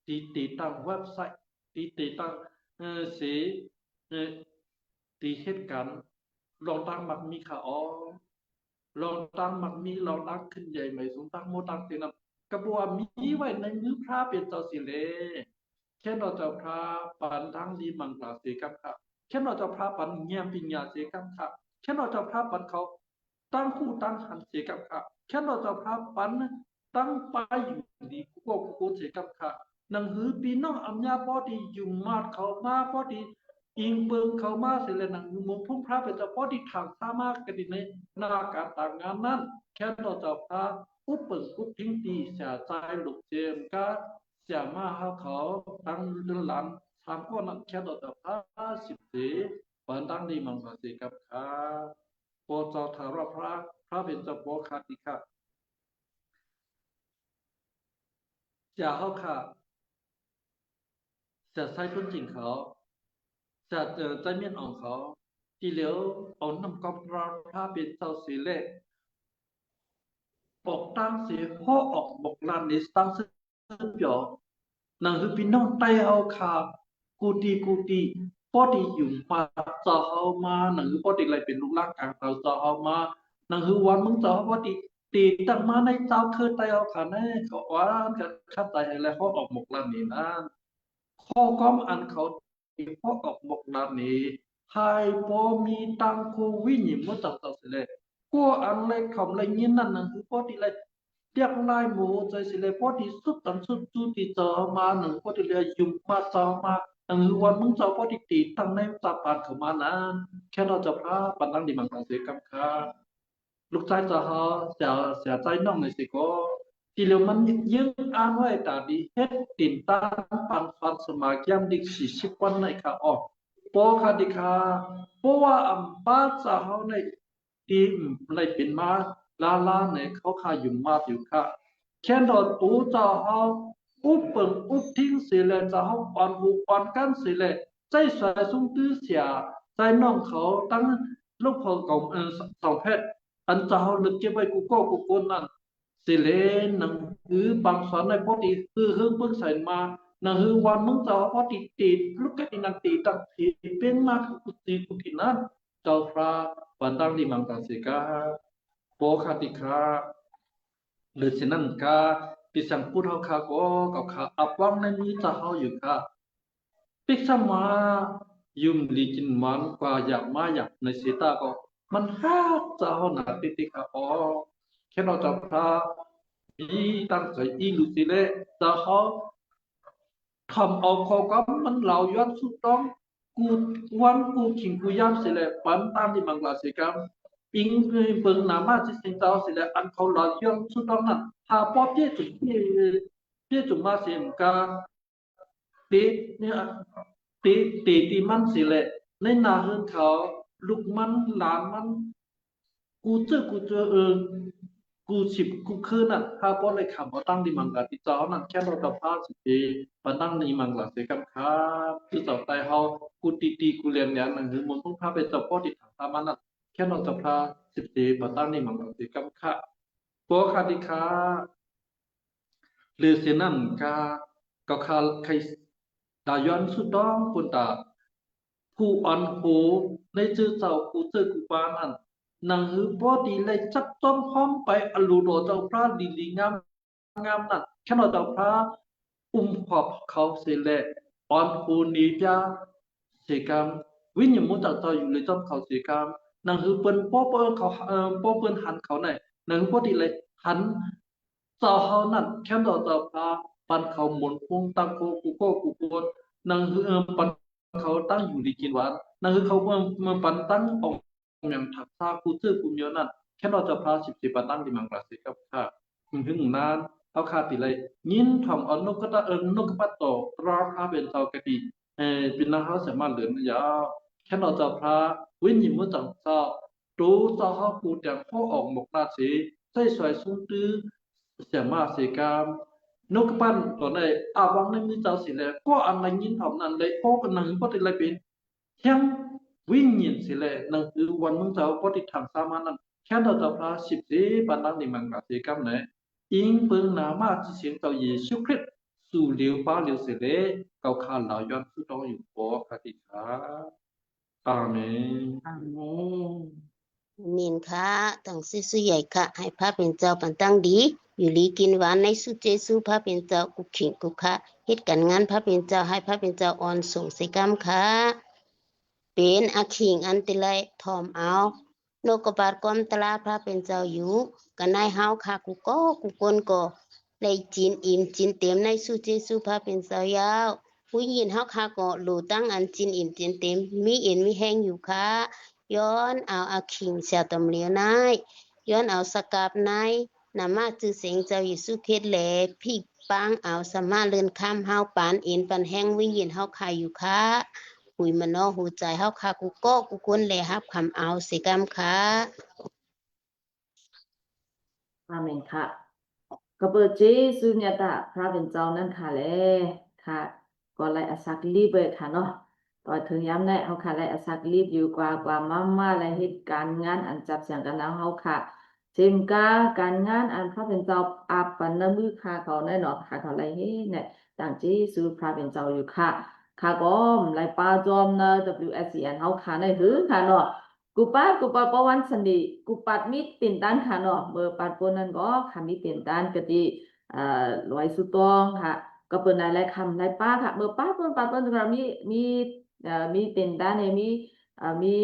ติดตั้งเว็บไซต์ติดตั้งเสีติเหตุการณ์ลองตั้งมักมีข่าวลองตั้งมักมีลองตั้งขึ้นใหญ่ไม่สูงตั้งโมตั้งเตียนกระบวนมีไว้ในมือพระเป็นเจ้าสิเลแค่เราจะพระปันทั้งดีมังกรเสกัมค่ะแค่เราจะพระปันเงียบปิญญาเสกัมค่ะแค่เราจะพระปันเขาตั้งคู่ตั้งหันเสกัมค่ะแค่เราจะพระปันตั้งไปอยู่ดีกูเสกัมค่ะนังหือปีน้องอัญญาพอดียุ่งมาเขามาพอดีอิงเบิงเขามาเสร็จแล้วนังมุมพุ่งพระเป็นเจ้าพอดีทางสามารถกันดีในนาการต่างงานนั้นแค่เราจะพระอุปทิ้งตีเสียใจลูกเจมก็เสียมาเขาตั้งเดือนหลังทำก็นักแค่ต่อพระ14ปันตั้งดีมังกรสีกับข้าโปรเจ้าถารพระเป็นเจ้าโปคาติค่ะเสียเขาค่ะเสียใส่พื้นจริงเขาเสียใจเมียนอ่องเขาที่เหลียวเอาน้ำกอบพระเป็นเจ้าสีเล่ออกตั้งเสียพ่อออกบอกลานนิสตั้งซึ่งเปียวนังคือพี่น้องไตเอาขากูตีพอดีอยู่มาจะเอามานังคือพอดีอะไรเป็นลูกหลานกลางเราจะเอามานังคือวันมึงจะเอาพอดีตีตั้งมาในเจ้าคือไตเอาขาแน่เขาว่ากันข้าไตอะไรเขาออกบอกลานนี้นะข้อก้อมอันเขาพ่อออกบอกลานนี้ให้พอมีตังคูวิญญาณจับเสร็จกูอันเล็กคำอะไรนี้นั่นนังคือพอดีอะไรเรียกนายหมูใจสิเลยพอดีสุดตันสุดจูติเจอมาหนึ่งพอดีเลยยุ่งมาเจอมาหนึ่งวันมึงเจอพอดีตีตั้งในตาปานเข้ามานะแค่เราจะพาปันนั่งดีมังกรเสียกัมค่ะลูกชายจะหาเสียใจน้องในสิก็ที่เหลือมันยังอ่านไว้แต่ดีเฮ็ดตินตั้งปันฟันสมัครยามดิ40 วันในค่ะออกพอค่ะดิค่ะเพราะว่าอัมบาจะเฮาในทีมอะไรเป็นมาลาเนี่ยเขาขายอยู่มาอยู่ค่ะแค่ดอตูจะเอาอุปเปิงอุปทิ้งเสียเลยจะเอาอ่อนหูอ่อนกันเสียเลยใจสวยสุ่มตื้อเสียใจน้องเขาตั้งลูกพอของสองเพศอันจะเอาลึกเก็บไว้กูโกนนั่นเสียเลยนังคือบางส่วนในพอดีคือเพิ่งใส่มานังคือวันมึงจะเอาพอดีตีลูกกันนังตีตั้งทีเป็นมากกูตีนั่นเจ้าพระปันตั้งดีมังกรสิกาโปคาติคาหรือฉะนั้นกาปิสังพูดเขาขาก็กับขาอับวังในมือจะเขาอยู่ค่ะปิสมายุมลีกินมันกว่าอยากมาอยากในสีตาก็มันห้าจะเขาหนาติค่ะอ๋อแค่เราจะพาอีตั้งใจอีลุสิเลจะเขาทำเอาเขาก็มันเหล่าย้อนสุดต้องกูวันกูขิงกูย้ำสิเลปันตามที่มังกรสิกาปิงเบิ่งนามาที่สิงเจ้าสิและอันเขาหล่อย้อนสุดต้องนั้นหาพอเพี้ยจุมาเสียงกาตีเนี่ยตีมันสิและในนาเฮือนเขาลูกมันหลานมันกูเจอกูฉิบกูคืนน่ะหาพอเลยคำว่าตั้งดีมังกรที่เจ้านั้นแค่เราตาสิปันตั้งดีมังกรเสียกับข้าคือเจ้าไตเขากูตีกูเรียนอย่างนั้นคือมันต้องพาไปเจ้าพ่อที่ถามมันนั้นแค่เราจะพา14ปัตตานีมังกรสิกัมขะโปคาติคาหรือเสนันกาก็คาใครดาย้อนสุดต้องปุตตาผู้อันโหในชื่อเจ้าผู้เจอกูปานันนังหือพอดีเลยจับต้มพร้อมไปอลูโดเจ้าพระดีงามนั่นแค่เราเจ้าพระขอบเขาเสเลอันโหนีพยาเสกามวิญญาณมุตตะอยู่เลยจอมเขาเสกามนังคือเปิ้นป้อเปิ้นเขาป้อเปิ้นหันเขาไหน นังพอดีเลยหันเจ้าเฮานั่นแค่ต่อเจ้าพาปันเขาหมุนพุงตั้งโคกูโก้กูโกนนังคือปันเขาตั้งอยู่ดีกินหวานนังคือเขาเมื่อปันตั้งออกอย่างถักซากูซื่อกูเยอะนั่นแค่เราจะพา10ปันตั้งที่มังกรสิครับค่ะถึงนั้นเอาคาติเลยยินทำเอานกกระตานกกระปัตโตราคาเป็นเจ้ากะดีเป็นนักเขาสามารถเหลือยาวแค่เราจะพาวิญญาณมือจังเจ้ารู้เจ้าเขากูแต่พ่อออกหมกนาสีใส่สวยซุ้งตื้อเสียมาเสียกามนกกระปันตัวในอาวังในมือเจ้าสิแลก็อันนั้นยินทำนั้นเลยพ่อกันนังก็ติเลยเป็นแค่วิญญาณสิแลนังคือวันมึงเจ้าก็ติดทางสามานั้นแค่เราจะพา10ปันตั้งในมังกรสีกรรมไหนอิงเปิงนามาที่เสียงเจ้าเยซูคริสต์สู่เหลียวป้าเหลียวเสเลเกาคาเหล่าย้อนผู้ต้องอยู่ปอคติคาอาเมน อาเมน นินค่ะตั้งซื่อๆใหญ่ค่ะให้พระเป็นเจ้าปันตั้งดีอยู่ลีกินหวานในสุเจซูพระเป็นเจ้ากุขิงกุค่ะเฮ็ดกันงานพระเป็นเจ้าให้พระเป็นเจ้าอ่อนส่งใส่กรรมค่ะเป็นอาขิงอันติไลทอมเอาโนกบาดกอมตลาพระเป็นเจ้าอยู่กันนายเฮาค่ะกูก็กูกนก็เลยจีนอิ่มจีนเต็มในสุเจซูพระเป็นเจ้ายาวผู้ยินเฮาค่ะก็หลูตั้งอันจีนอิ่มจีนเต็มมีเอ็นมีแห้งอยู่ค่ะย้อนเอาอาคิงเสียตำเหลียวนายย้อนเอาสกาบนายนามาจือเสียงเจ้าเยซูคริสต์แลพี่ปังเอาสมาเลื่อนข้ามเฮาปานเอ็นปันแห้งวิญญาณเฮาค่ะอยู่ค่ะหุยมโนหูใจเฮาค่ะกูก็กูควรแลฮับคำเอาสิกรรมค่ะ อาเมนค่ะก็เปิดเจสุญญาตาพระเป็นเจ้านั่นค่ะแลค่ะก็ไล่อสักรีบเบิดค่ะเนาะต่อถึงย้ำแน่เฮาค่ะไล่อสักรีบอยู่กว่ามาและเหตุการณ์งานอันจับเสียงกันแล้วเฮาค่ะเจมกาการงานอันพระเป็นเจ้าอาปันนมือค่ะเขาแน่เนาะค่ะเขาไล่เฮ็ดเนี่ยต่างเจสุพระเป็นเจ้าอยู่ค่ะค่ะก็ไล่ปาจอมนะ WSCN เฮาค่ะในหือค่ะเนาะ กูปัดประวันสันดีกูปัดมีตินตันค่ะเนาะเบอร์ปัดปนนั้นก็ค่ะมีตินตันกะติลอยสุตองค่ะก็เปิ้นหลายๆคำหลายป้าค่ะเบอร์ป้าเปิ้นปัดเปิ้นก็มีตินตันเนี่ยมี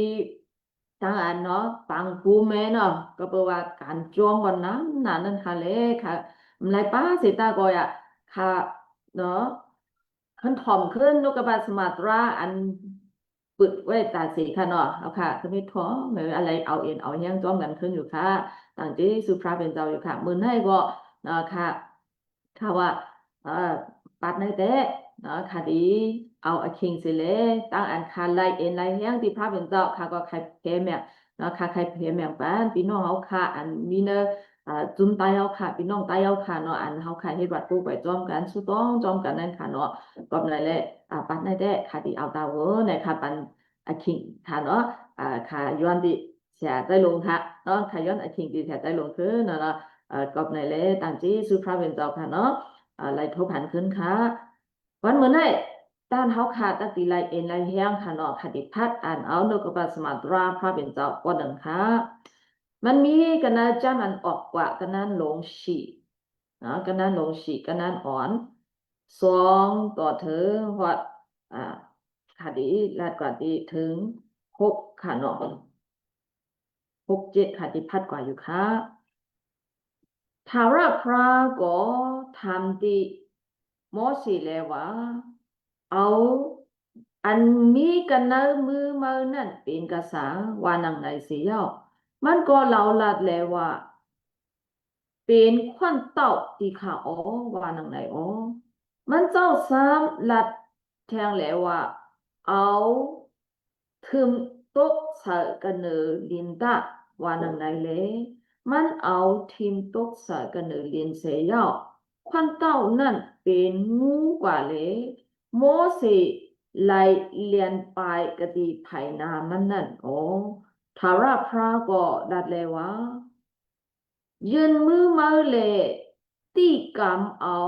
ทางอันเนาะปังกูแม่เนาะก็เปิ้นว่าการจองวันนั้นนั่นค่ะเลยค่ะหลายป้าสิตาก็อ่ะค่ะเนาะขึ้นถ่อมขึ้นนกกระบาดสมาตราอันปึกไว้ตาสีค่ะเนาะเอาค่ะคือมีท้องหรืออะไรเอาเอ็นเอาแห้งจ้องกันขึ้นอยู่ค่ะต่างที่สุพระเป็นเจ้าอยู่ค่ะมือให้ก็ค่ะค่ะว่าปัดในเตะค่ะดีเอาอคิงสิเลตั้งอันคาไลเอ็นไลแห้งที่พระเป็นเจ้าค่ะก็ใครเพแม่ค่ะใครเพแม่ปานพี่น้องเอาค่ะอันมีเนจุ่มตายเอาค่ะพี่น้องตายเอาค่ะเนาะอันเฮาค่ะเฮ็ดวัดปลูกไว้จอมกันสุต้องจอมกันนั่นค่ะเนาะก็นั่นแหละปันได้แต่ค่ะที่เอาตาเวอในค่ะปันคิงค่ะเนาะค่ะย้อนดิเสียใจลงค่ะเนาะค่ะย้อนคิงที่เสียใจลงคือเนาะก็นั่นแหละตามที่สุพระเป็นเจ้าค่ะเนาะไล่ทบหันขึ้นค่ะวันมื้อนี้ด้านเฮาค่ะตั้งตีไลเอ็นไลแห้งค่ะเนาะค่ะดิพัดอ่านเอานกกระบาดสมาตราพระเป็นเจ้าก็ดังค่ะมันมีกันนะจ้ามันออกกว่ากันนั้นลงฉีกันนั้นลงฉีกันนั้นอ่อน2ต่อถึงฮอดค่ะดีแล้วก็ดีถึง6ค่ะเนาะ6 7ค่ะที่พัดกว่าอยู่ค่ะทาราพระก็ทำดีโมสิเลยว่าเอาอันมีกันนะมือนั่นเป็นกษาว่านังไหนเสียมันก็เล่าลัดเลยว่าเป็นควันเต่าที่ขาอ๋อว่านังไหนอ๋อมันเจ้าซ้ำลัดแทงแล้วว่าเอาถึมโต๊ะใส่กันเนอลินดาว่านังไหนเลยมันเอาทีมโต๊ะใส่กันเนอลินเสียควันเต่านั่นเป็นงูกว่าเลยโมเสไล่เลียนไปกติไผ่นามันนั่นอ๋อทาราพระก็ดัดเลยว่ายืนมือมาเลยตีกำเอา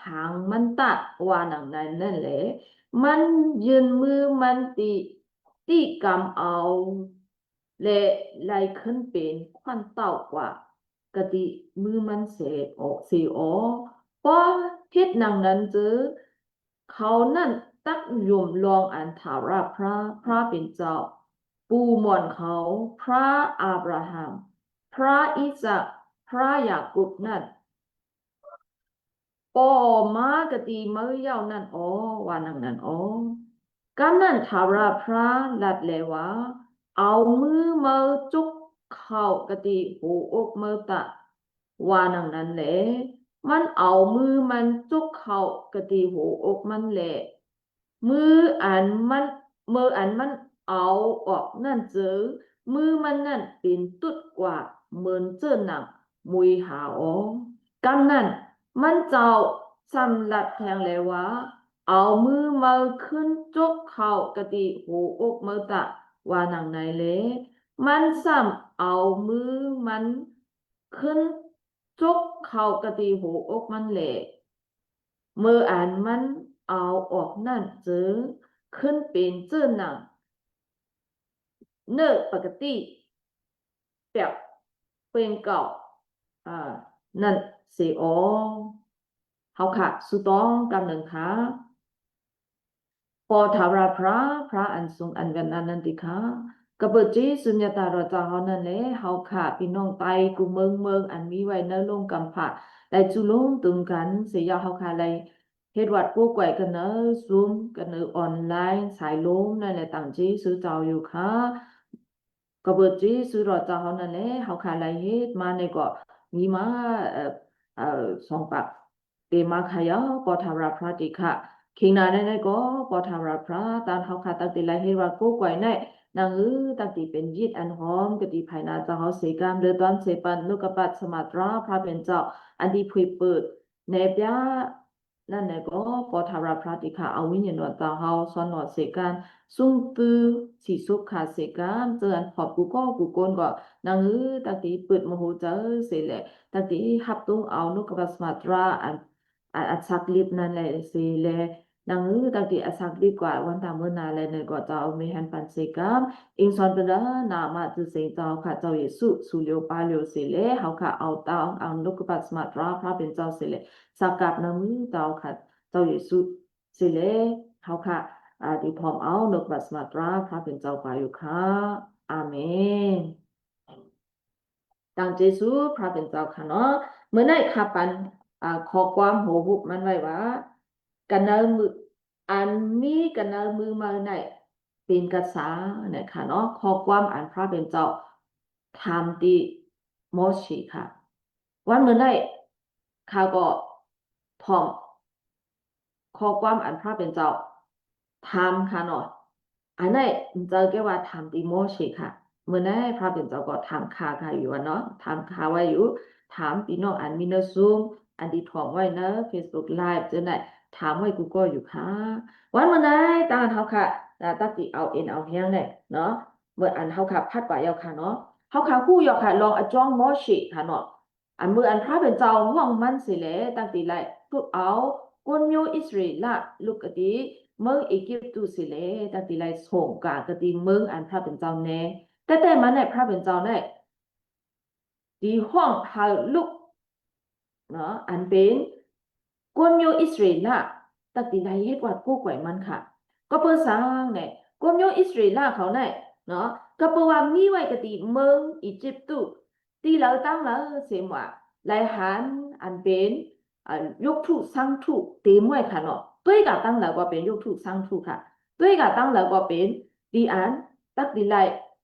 หางมันตัดว่าหนังนั้นนั่นแหละมันยืนมือมันตีกำเอาและไล่ขึ้นเป็นควันเต่ากว่ากะติมือมันเสกออกสีออพอเฮ็ดหนังนั้นจือเขานั่นตักยมลองอันถาราพระเป็นเจ้าปูหมอนเขาพระอาบราฮัมพระอิสระพ พระยากุบนั่นปอมากตีเมื่อยาวนั่นอ๋อว่านังนั่นอ๋อกำนั่นทาราพระลัดเลวะเอามือมาจุกเข้ากติหูอกมือตะว่านังนั้นแหละมันเอามือมันจุกเข้ากติหูอกมันแหละมืออันมันมืออันมันเอาออกนั่นเจอมือมันนั่นเป็นตุดกว่าเหมือนเจอหนังมุยหาอ๋อกำนั่นมันเจ้าสำลัดแทงเลยว่าเอามือมาขึ้นจกเข้ากะติหูอกมือตะว่าหนังไหนเลยมันซ้ำเอามือมันขึ้นจกเข้ากะติหูอกมันแหละมืออันมันเอาออกนั่นเจอขึ้นเป็นเจ้าหนังเนื้อปกติแบบเป็นเก่านั่นสิอ๋อเฮาค่ะสุตองกำหนึ่งค่ะปอทาราพระอันทรงอันกันนันติค่ะกบจีสุญญตารจาเฮานั่นแหละเฮาค่ะพี่น้องไตกูเมืองอันมีไว้ในลงกำผะได้จุลงตึงกันเสียเฮาค่ะเลยเฮ็ดวัดกู้ไกวกันเนอซูมกันเนอออนไลน์สายลมนั่นแหละต่างจีซื้อเจ้าอยู่ค่ะกบจีสุรจาเฮานั่นแหละเฮาค่ะเลยเฮ็ดมาในก็มีมาสองปากเตมาขยะปอทาราพระติค่ะคิงนาในก็ปอทาราพระตานเฮาค่ะตักติไลเฮ็ดวัดกู้ไกวในนางตักติเป็นยิดอันหอมกติภายนาจะเฮาเสกามเดือตอนเสปันนุกปัตสมาตราพระเป็นเจ้าอันที่พุยเปิดในปยานั่นแหละก็ปอทาราพระติค่ะเอาวิญญาณตาเฮาสอนหนอเสกันซุ่มตือสีสุขขาเสกันเจออันขอบกูก็กูโกนก็นางตักติเปิดมโหเจอเสแหละตักติฮับตุ้งเอานุกปัตสมาตราอันสักลิบนั่นแหละเสแหละนางตักติอัสักดีกว่าวันตามเมื่อนาเลยเนี่ยก็จะเอาไม่หันปันเสกันอิงซอนเปดานามาจุเสงเจ้าค่ะเจ้าเยซูสุเลียวปาเลียวเสแหละเฮาค่ะเอาตาเอานุกปัตสมาตราพระเป็นเจ้าเสแหละสักกับนางเจ้าค่ะเจ้าเยซูเสแหละเฮาค่ะที่พร้อมเอานุกปัตสมาตราพระเป็นเจ้าไปอยู่ค่ะอาเมนดังเจซูพระเป็นเจ้าค่ะเนาะเมื่อได้ค่ะปันขอความโหหุบมันไว้ว่ากันเนมืออันมีกันเนมือมาไหนเป็นกษาเนี่ยค่ะเนาะขอความอันพระเป็นเจ้าทำดีโมชีค่ะวันเมื่อได้ข้าก็พร้อมขอความอันพระเป็นเจ้าทำค่ะเนาะอันไหนเจอแกว่าทำดีโมชีค่ะเมื่อได้พระเป็นเจ้าก็ทำคาอยู่เนาะทำคาไว้อยู่ถามพี่น้องอันมีเนซูมอันดีถ่องไว้เนอะ Facebook Live เจอไหนถามไว้กูก็อยู่ค่ะวันเมื่อไหร่ตาเฮาค่ะตักติเอาเอ็นเอาเฮียงเนี่ยเนาะเมื่ออันเฮาค่ะพัดไปเอาค่ะเนาะเฮาค่ะฮู้ยอค่ะลองอจ้องโมชิค่ะเนาะอันเมื่ออันพระเป็นเจ้าห้องมันสิแลตักติไลทุกเอากุนโยอิสราเอลละลูกกะติเมืองอียิปต์ตุสิแลตักติไลส่งกากะติเมืองอันพระเป็นเจ้าแน่แต่มันเนี่ยพระเป็นเจ้าเนี่ยดีห้องหาลูกเนาะอันเป็นกวนโยอิสราเอลล่ะตักติไลเฮ็ดวัดกู้ไกวมันค่ะก็เปิ้นสร้างเนี่ยกวนโยอิสราเอลล่ะเขาเนี่ยเนาะก็เปิ้นว่ามีไว้กะติเมืองอียิปต์ตุตีเราตั้งแล้วเสมว่าหลายหันอันเป็นยกทุสร้างทุเต็มไว้ค่ะเนาะด้วยกะตั้งแล้วก็เป็นยกทุสร้างทุค่ะด้วยกะตั้งแล้วก็เป็นดีอันตักติไล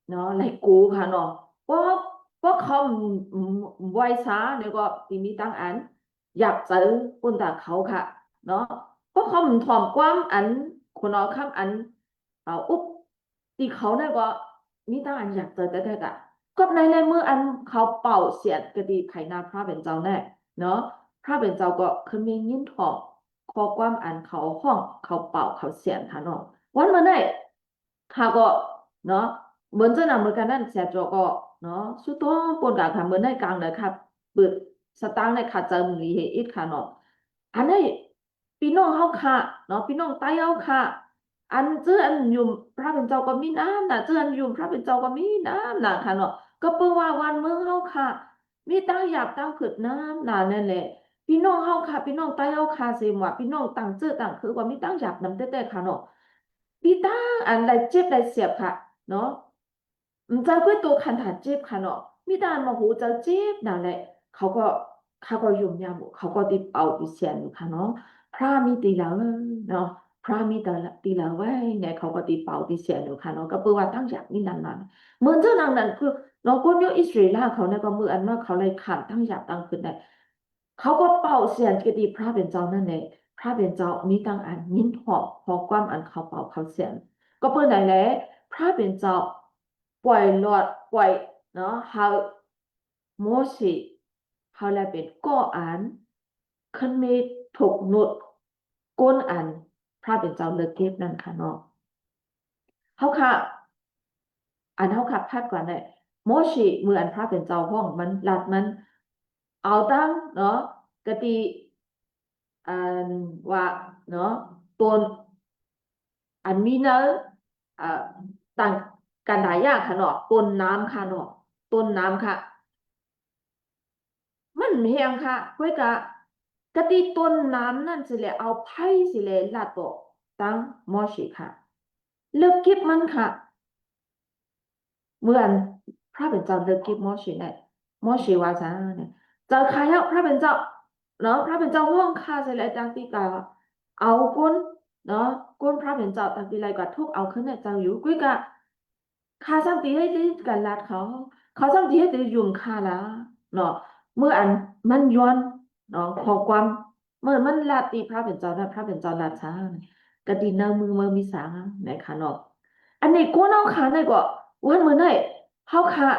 เนาะไลกูค่ะเนาะเพราะเขาไวช้าเนี่ยก็ตีมีตั้งอันอยากเจอคนต่างเขาค่ะเนาะเพราะเขาถ่อมความอันคนเอาคำอันอุ๊บตีเขาเนี่ยก็มีตั้งอันอยากเจอแต่กะก็ในเมื่ออันเขาเป่าเสียดกะดีไข่นาพระเป็นเจ้าแน่เนาะพระเป็นเจ้าก็คือมียินถ่อมขอความอันเขาห้องเขาเป่าเขาเสียดค่ะเนาะวันเมื่อไหร่เขาก็เนาะเหมือนจะนำมือกันนั่นเสียจก็เนาะสุดท้องปนกับค่ะเหมือนในกลางเลยครับเปิดสตางค์ในขาเจอมือเฮอิดค่ะเนาะอันนี้พี่น้องเฮาค่ะเนาะพี่น้องใต้เฮาค่ะอันเจออันอยู่พระเป็นเจ้าก็มีน้ำนะเจออันอยู่พระเป็นเจ้าก็มีน้ำนะค่ะเนาะก็เปิ้ว่าวันเมืองเฮาค่ะมีตั้งหยาบตั้งผึดน้ำนะนั่นแหละพี่น้องเฮาค่ะพี่น้องใต้เฮาค่ะเสมว่าพี่น้องต่างเจอต่างคือว่ามีตั้งหยาบนำแต่ค่ะเนาะพี่ตั้งอันใดเจ็บใดเสียบค่ะเนาะเจ้าก็ตัวคันถาเจ็บค่ะเนาะมีแต่อันมาหูเจ้าเจ็บนั่นแหละ เขาก็ยุ่งยากเขาก็ติดเอาติดเสียนอยู่ค่ะเนาะพระมีตีแล้วเนาะพระมีแต่ตีแล้วไว้เนี่ยเขาก็ติดเป่าติดเสียนอยู่ค่ะเนาะก็เปิดว่าตั้งจากนี้นานๆเหมือนเจ้านางนั้นคือเราคนอยู่อิสราเอลเขาเนี่ยก็มืออันว่าเขาเลยขันตั้งจากตั้งขึ้นได้เขาก็เป่าเสียนกติพระเป็นเจ้านั่นเองพระเป็นเจ้ามีตั้งอันยินหอกพอความอันเขาเป่าเขาเสียนก็เปิดไหนแหละพระเป็นเจ้าปล่อยหลอดปล่อยเนาะเขาโมเสสเขาเลยเป็นก่ออันขึ้นมีถูกนุดก้นอันพระเป็นเจ้าเลิกเก็บนั่นค่ะเนาะเขาค่ะอันเขาค่ะพัดก่อนเลยโมเสสมืออันพระเป็นเจ้าห้องมันหลัดมันเอาตั้งเนาะกติอันว่าเนาะตัวอันมีเนอะต่างกันหลายอย่างค่ะเนาะต้นน้ำค่ะเนาะต้นน้ำค่ะ มันเฮียงค่ะเพื่อกะกะติต้นน้ำนั่นสิเลยเอาไผ่สิเลยลาดบอกตั้งมอชิค่ะเลิกเก็บมันค่ะเหมือนพระเป็นเจ้าเลิกเก็บมอชิเนี่ยมอชิว่าจ้าเนี่ยเจ้าใครเอาพระเป็นเจ้าเนาะพระเป็นเจ้าห่วงค่าสิเลยตั้งปีกาเอาก้นเนาะก้นพระเป็นเจ้าตั้งปีไรกว่าทุกเอาขึ้นเนี่ยเจ้าอยู่กุ้ยกะค่าสังตีให้ดีกันลาดเขาสังตีให้ดียุ่งค่าละเนาะ เมื่ออันมันย้อนเนาะขอความเมื่อมันลาตีพระเป็นเจ้านะพระเป็นเจ้าลาช้ากะดีเนามือมือมีสางในขาเนาะอันนี้กูเนาขาในก็วันมื้อไหนเฮาค่ะ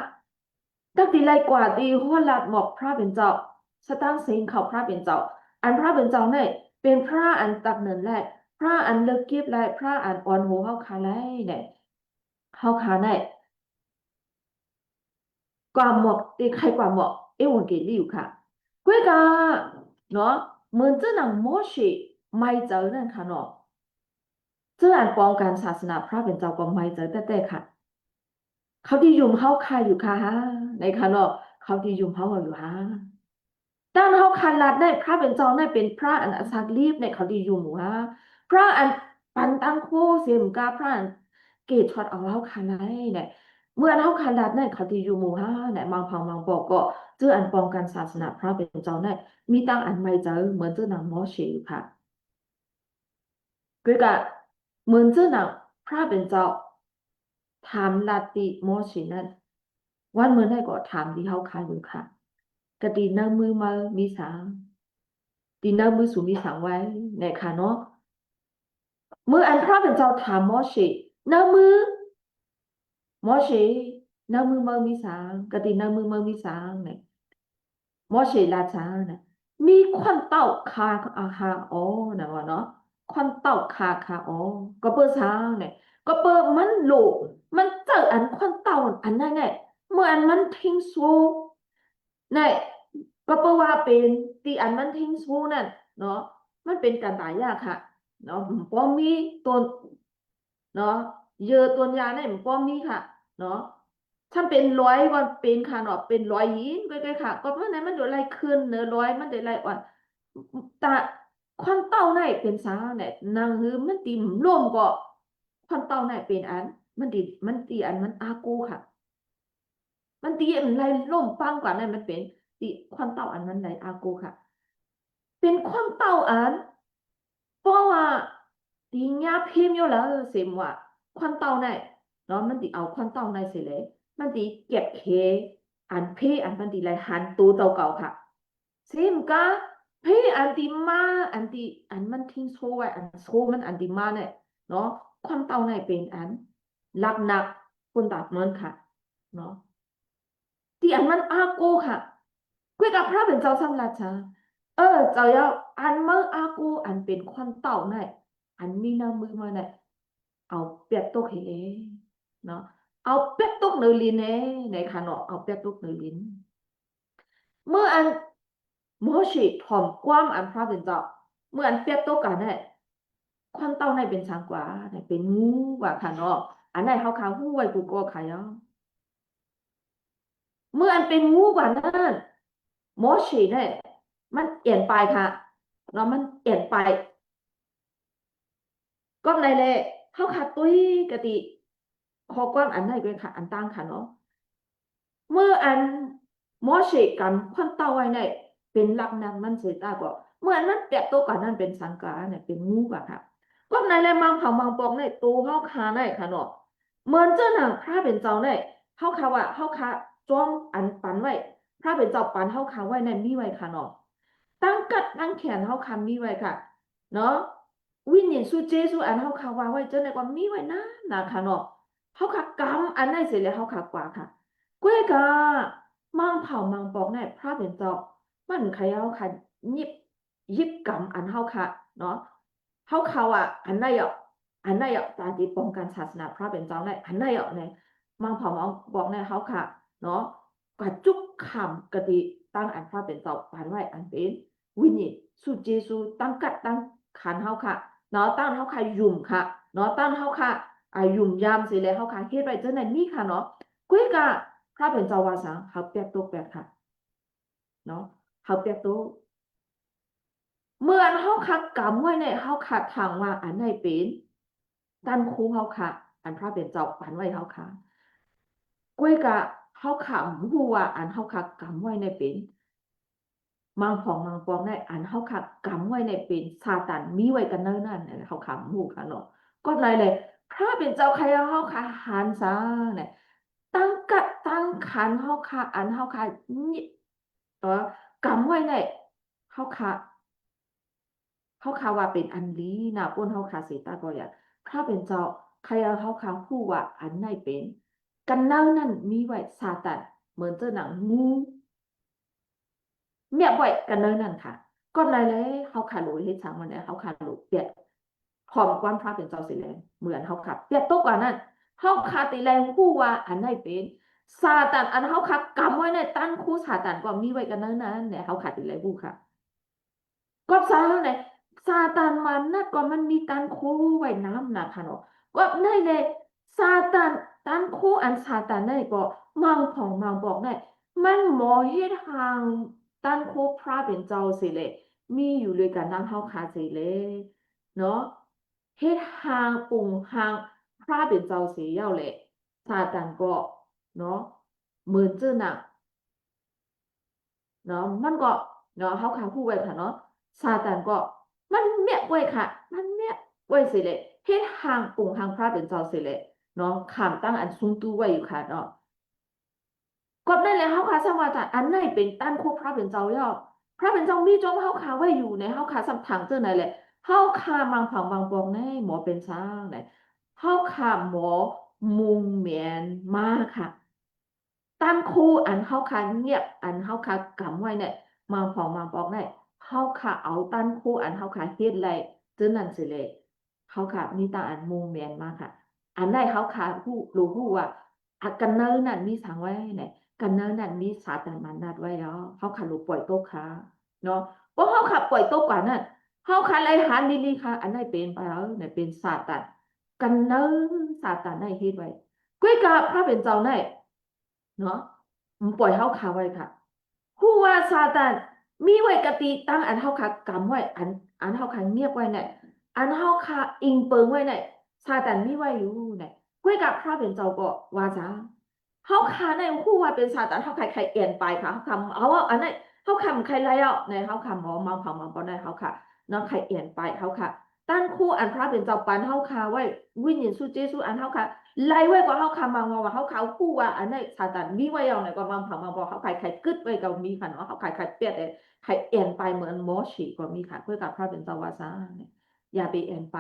ตักตีไรกว่าตีหัวลาดหมอกพระเป็นเจ้าสตางค์สิงเขาพระเป็นเจ้าอันพระเป็นเจ้าเนี่ยเป็นพระอันตักเนินแรกพระอันเลิกเก็บแรกพระอันอ่อนหูเฮาขาไรเนี่ยเฮาขาในกว่าหมอกตีใครกว่าหมอกเอวันเกลิวค่ะ ကွဲကနော်မွန်ကျနမောရှိမိုက်ကြောนั่นค่ะเนาะเจ้าอันปองการศาสนาพระเป็นเจ้าก็ไม่เจอแต่ค่ะเขาที่ยุ่มเขาคายอยู่ค่ะในค่ะเนาะเขาที่ยุ่มเขาอยู่ค่ะตั้งเขาคันลัดได้พระเป็นเจ้าได้เป็นพระอันอสักรีบในเขาที่ยุ่มว่าพระอันปันตั้งโคเสียมกาพระอันเกตช็อตเอาเขาคันไดเนี่ยเมื่อเขาคันลัดได้เขาที่ยุ่มว่าเนี่ยมังพังมังบอกก็เจ้าอันปองการศาสนาพระเป็นเจ้าได้มีตั้งอันไม่เจอเหมือนเจ้านางมอเชอยู่ค่ะก็เหมือนเจ้านางพระเป็นเจ้าถามลาติมอเชนั้นวันเมื่อได้ก็ถามที่เขาคายอยู่ค่ะกะตีน้ามือมามีสางตีน้ามือสูมีสางไว้ในค่ะเนาะเมื่ออันพระเป็นเจ้าถามมอเชน้ามือมอเชน้ามือมามีสางกะตีน้ามือมามีสางเนี่ยมอเชลาจาเนี่ยมีควันเต้าคาอาคาอ๋อนะวะเนาะควันเต้าคาอ๋อก็เปิดช้างเนี่ยก็เปิดมันโหลมันเจออันควันเต้าอันนั้นเนี่ยเมื่ออันมันทิ้งโซ่เนี่ยก็เปิดว่าเป็นตีอันมันทิ้งโซ่นั่นเนาะมันเป็นการตายยากค่ะเนาะพอมีตัวเนาะเยอะตัวยาเนี่ยพอมีค่ะเนาะ ถ้าเป็นร้อยวันเป็นค่ะเนาะเป็นร้อยยินใกล้ๆค่ะก็เพราะนั้นมันเดี๋ยวไรขึ้นเนื้อร้อยมันเดี๋ยวไรอ่อนแต่ควันเต้าไหนเป็นสาเนี่ยนางฮือมันตีร่วมก็ควันเต้าไหนเป็นอันมันตีอันมันอากูค่ะมันตีอันไรร่มปังกว่านั้นมันเป็นตีควันเต้าอันมันไรอากูค่ะเป็นควันเต้าอันเพราะว่าตีญาพิมพ์อยู่แล้วเสียมว่าควันเต้าไหนเนาะมันตีเอาควันเต้าไหนเสียเลยมันตีเก็บเคอันเพอันมันตีไรหันตูเจ้าเก่าค่ะเสียมกะเพอันตีมาอันตีอันมันทิ้งโซ่ไว้อันโซ่มันอันตีมาเนี่ยเนาะควันเต้าไหนเป็นอันหลักหนักคนตัดมันค่ะเนาะที่อันมันอากูค่ะกุยกับพระเป็นเจ้าสัมราชาเจ้าอย่าอันเมื่ออากูอันเป็นควันเต่าไหนอันมีน้ำมือมาเนี่ยเอาเปียกตกให้เลยเนาะเอาเปียกตกเนื้อลิ้นในค่ะเนาะเอาเปียกตกเนื้อลิ้นเมื่ออันโมชิถ่อมความอันพระเป็นเจ้าเมื่ออันเปียกตกกันเนี่ยควันเต่าไหนเป็นช้างกว่าเนี่ยเป็นงูกว่าค่ะเนาะอันไหนเขาขาวหู้ไว้กูก็ขายเนาะเมื่ออันเป็นงูกว่านั้นโมชีเนี่ยมันเปลี่ยนไปค่ะเนาะมันเปลี่ยนไปก็ในเลยเขาขาดตุ้ยกติขอความอันไหนด้วยค่ะอันตั้งค่ะเนาะเมื่ออัน หมอเชกำคนเต้าไว้ในเป็นลักนั้นมันเสียตาก็เหมือนมันเปรียบตัวกันนั่นเป็นสังกาเนี่ยเป็นงูกะค่ะก็ในแลมังเผามังปองในตูเฮาคาในค่ะเนาะเหมือนเจ้าหนังพระเป็นเจ้าในเฮาคาว่าเฮาคาจ้องอันปันไว้พระเป็นเจ้าปันเฮาคาไว้ในมีไว้ค่ะเนาะตั้งกัดตั้งแขนเฮาคามีไว้ค่ะเนาะวิญญาณสู้เจสู้อันเฮาคาว่าไว้เจ้าในก็มีไว้นะค่ะเนาะเฮาคากำอันไหนเสร็จแล้วเฮาคากว่าค่ะก้วยกามังเผามังปองในพระเป็นเจ้ามันใครเฮาคายิบกำอันเฮาคาเนาะเฮาคาว่าอันไหนอ่ะอันไหนอ่ะตาดีป้องกันศาสนาพระเป็นเจ้าในอันไหนอ่ะในมังเผามังบอกในเฮาคาเนาะกะจุกคำกะติตั้งอันพระเป็นเจ้าปานไว้อันเป็นวิญญาณสู้เจสู้ตั้งกัดตั้งขันเฮาค่ะเนาะตั้งเฮาค่ะยุ่มค่ะเนาะตั้งเฮาค่ะยุ่มยามสิแล้วเฮาค่ะเฮ็ดไว้จังได๋มีค่ะเนาะกุยกะพระเป็นเจ้าว่าสังเฮาเปียกตกแปดค่ะเนาะเฮาเปียกตกเมื่อเฮาค่ะกำไว้ในเฮาค่ะทางว่าอันไหนเป็นตั้นครูเฮาค่ะอันพระเป็นเจ้าปานไว้เฮาค่ะกุยกะเฮาค่ะฮู้ว่าอันเฮาค่ะกำไว้ในเป็นมังผองมังปองได้อันเฮาค่ะกำไว้ในเป็นซาตานมีไว้กันเนิ่นนั่นเฮาค่ะฮู้ค่ะเนาะก็เลยพระเป็นเจ้าใครเฮาค่ะหานซาเนี่ยตั้งกัดตั้งขันเฮาค่ะอันเฮาค่ะนี่กำไว้ในเฮาค่ะว่าเป็นอันลีนะป้นเฮาค่ะสิตาก็อย่าพระเป็นเจ้าใครเฮาค่ะฮู้ว่าอันไหนเป็นกันเนิ่นนั่นมีไว้ซาตานเหมือนเจ้าหนังงูเมียบ่อยกันเนิ่นนั่นค่ะก็เลยเฮาค่ะรู้เฮ็ดจังมันเฮาค่ะรู้เปรียบพร้อมกวนพระเป็นเจ้าสิแลเหมือนเฮาค่ะเปรียบตกกว่านั้นเฮาค่ะติแลฮู้ว่าอันไหนเป็นซาตานอันเฮาค่ะกำไว้ในตั้นคู่ซาตานก็มีไว้กันเนิ่นนั่นเนี่ยเฮาค่ะติแลฮู้ค่ะก็ซาเนี่ยซาตานมันน่ะก็มันมีตั้นคู่ไว้น้ำนะค่ะเนาะก็ในเลยซาตานตั้นคู่อันซาตานได้ก็มังของมังบอกได้มันหมอเฮ็ดทางตั้นคู่พระเป็นเจ้าสิเลยมีอยู่ด้วยกันนั่งเฮาค่ะสิเลยเนาะเฮ็ดทางปุ่งทางพระเป็นเจ้าสิ要เลยซาตานก็เนาะเหมือนเจ้าน่ะเนาะมันก็เนาะเฮาค่ะฮู้ไว้ค่ะเนาะซาตานก็มันเมียไว้ค่ะมันเมียไว้สิเลยเฮ็ดทางปุ่งทางพระเป็นเจ้าสิเลยเนาะขามตั้งอันสูงตู้ไว้อยู่ค่ะเนาะก็ได้แล้วเฮาค่ะสว่าจะอันไหนเป็นตั้นคู่พระเป็นเจ้าย่อพระเป็นเจ้ามีจงเฮาค่ะไว้อยู่ในเฮาค่ะสำทางเจ้าไหนแหละเฮาค่ะมังผังบางปองในหมอเป็นช้างไหนเฮาค่ะหมอมุงเหมียนมาค่ะตั้งคู่อันเฮาค่ะเงียบอันเฮาค่ะกำไว้เนี่ยมังผังบางปองได้เฮาค่ะเอาตั้นคู่อันเฮาค่ะเฮ็ดไรเจ้านั่นสิเลยเฮาค่ะมีตาอันมุงเหมียนมาค่ะอันใดเฮาค่ะรู้ว่าอากันเนิ่นนั่นมีสังไว้เนี่ยกันเนิ่นนั่นมีสาตานมันนัดไว้แล้วเฮาค่ะรู้ปล่อยโตค่ะเนาะเพราะเฮาค่ะปล่อยโตกว่านั้นเฮาค่ะไล่หาลีค่ะอันใดเป็นไปแล้วเนี่ยเป็นซาตานกันเนิ่นซาตานได้เฮ็ดไว้กุ้ยกะพระเป็นเจ้าได้เนาะปล่อยเฮาค่ะไว้ค่ะฮู้ว่าซาตานมีไว้กติตั้งอันเฮาค่ะกำไว้อันเฮาค่ะเงียบไว้เนี่ยอันเฮาค่ะอิงเปิงไว้เนี่ยซาตานมีไว้อยู่เนี่ยกุ้ยกะพระเป็นเจ้าก็ว่าจ้าเฮาค่ะในฮู้ว่าเป็นซาตานเฮาใครเอียนไปค่ะเฮาคำเอาว่าอันนั้นเฮาคำใครไรอ่ะในเฮาคำหมอมาเผามาบ่ได้เฮาค่ะเนาะใครเอียนไปเฮาค่ะตั้นคู่อันพระเป็นเจ้าปันเฮาค่ะไว้วิญญาณสู้เจสู้อันเฮาค่ะไล่ไว้กว่าเฮาค่ะมาว่าเฮาเขาฮู้ว่าอันนั้นซาตานมีไว้เอาไหนก็มาเผามาบ่เฮาใครกึดไว้ก็มีค่ะเนาะเฮาใครเปียดใครเอียนไปเหมือนหมอฉีก็มีค่ะเพื่อกับพระเป็นเจ้าว่าซะเนี่ยอย่าไปเอียนไป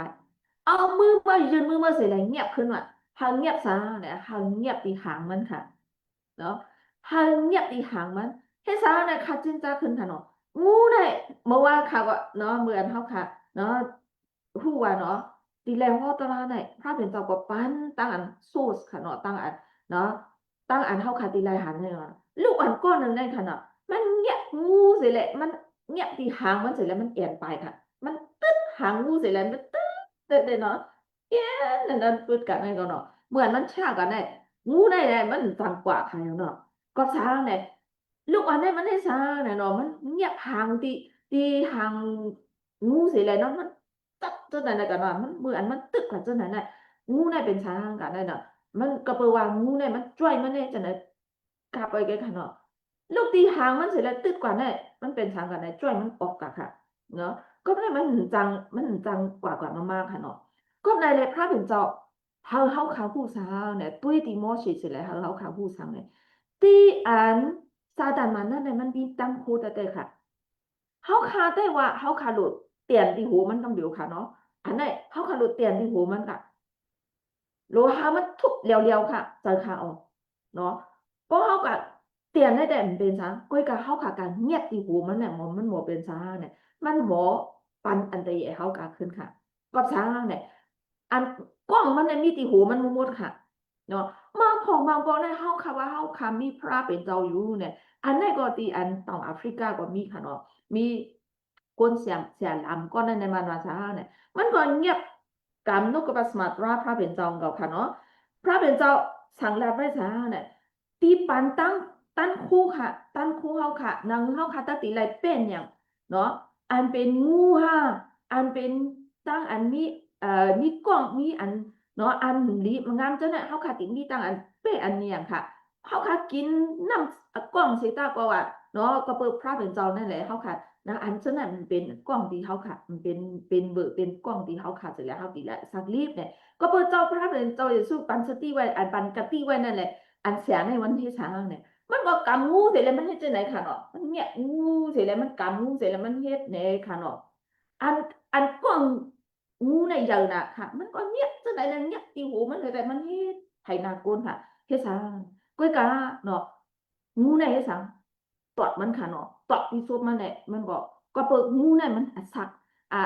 เอามือมายืนมือมาเสียแรงเงียบขึ้นว่ะเฮาเงียบซะเนี่ยเฮาเงียบที่หางมันค่ะเนาะเฮาเงียบที่หางมันเฮ็ดซะเนี่ยค่ะจินจ้าขึ้นค่ะเนาะงูได้เมื่อว่าค่ะก็เนาะเหมือนเฮาค่ะเนาะฮู้ว่าเนาะตีแล้วเฮาตะลาเนี่ยพระเป็นเจ้าก็ปั้นตั้งอันโซสค่ะเนาะตั้งอันเนาะตั้งอันเฮาค่ะตีลายหันเนี่ยลูกอันก้อนนึงได้ค่ะเนาะมันเงียบงูสิแหละมันเงียบที่หางมันเสร็จแล้วมันเอียนไปค่ะมันตึ๊ดหางงูเสร็จแล้วมันตึ๊ดเด้เนาะเอียนนั่นปึดกันได้ก็เนาะเหมือนมันชากันได้งูได้แหละมันฟังกว่าใครเนาะก็ช้างเนี่ยลูกอันได้มันได้ช้างเนี่ยเนาะมันเงียบหางที่หางงูสิแหละเนาะมันตึ๊ดจนนั้นกันเนาะมันเหมือนมันตึ๊ดกันจนนั้นน่ะงูได้เป็นช้างกันได้เนาะมันก็เปว่างูได้มันจ้วยมันได้จังได๋กลับไปกันค่ะเนาะ ลูกตีหางมันเสร็จแล้วตึดกว่าเนี่ยมันเป็นทางกันในจ้อยมันออกกะค่ะเนาะก็ได้มันจังกว่ามากๆค่ะเนาะก็ในเลยพระเป็นเจ้าเฮาขาผู้สาวเนี่ยตุ้ยตีโมชิเสร็จแล้วเฮาขาผู้สาวเนี่ยตีอันซาดานมันนั่นเนี่ยมันมีตั้งโคแต่ค่ะเฮาขาได้ว่าเฮาขาหลุดเตียนที่หูมันต้องเดียวค่ะเนาะอันไหนเฮาขาหลุดเตียนที่หูมันกะโลหะมันทุบเรียวๆค่ะเจอค่ะออกเนาะเพราะเฮากะเตียนได้แต่มันเป็นซะก้อยกะเฮากะการเงียบที่หูมันเนี่ยมันบ่เป็นซะเนี่ยมันบ่ปันอันใดให้เฮากะขึ้นค่ะก็ซะเนี่ยอันกล้องมันเนี่ยมีที่หูมันบ่หมดค่ะเนาะมาพองมาบ่ได้เฮาค่ะว่าเฮาค่ะมีพระเป็นเจ้าอยู่เนี่ยอันไหนก็ที่อันตองแอฟริกาก็มีค่ะเนาะมีคนเสียลำก็นั่นในมันว่าซะเนี่ยมันก็เงียบกำนกกระสมัตราพระเป็นเจ้าเก่าค่ะเนาะพระเป็นเจ้าสั่งแล้วไปซะเนี่ยตีปันตั้งคู่ค่ะตั้งคู่เฮาค่ะนางเฮาค่ะตะติไรเป็นอย่างเนาะอันเป็นงูค่ะอันเป็นตั้งอันมีมีกล้องมีอันเนาะอันนี้มันงามจังเนี่ยเฮาค่ะติมีตั้งอันเป้อันเนี่ยค่ะเฮาค่ะกินน้ำกล้องเสตาก็ว่าเนาะก็เปิดพระเป็นเจ้านั่นแหละเฮาค่ะนะอันฉะนั้นมันเป็นกล้องที่เฮาค่ะมันเป็นเบอร์เป็นกล้องที่เฮาค่ะเสร็จแล้วเฮาติแล้วสักรีบเนี่ยก็เปิดเจ้าพระเป็นเจ้าเยซูปันสติไว้อันปันกะติไว้นั่นแหละอันเสียในวันที่สามเนี่ยมันก็กำงูเสร็จแล้วมันเฮ็ดจังได๋ค่ะเนาะมันเนี่ยงูเสร็จแล้วมันกำงูเสร็จแล้วมันเฮ็ดแหน่ค่ะเนาะอันอันกล้องงูในเยอะน่ะค่ะมันก็เนี่ยจังได๋แล้วเนี่ยที่หูมันแต่มันเฮ็ดไถนากลค่ะเฮ็ดซะก้อยกะเนาะงูในเฮ็ดซะตอดมันค่ะเนาะตอดที่ซุบมันแหละมันก็เปิดงูนั่นมันสัก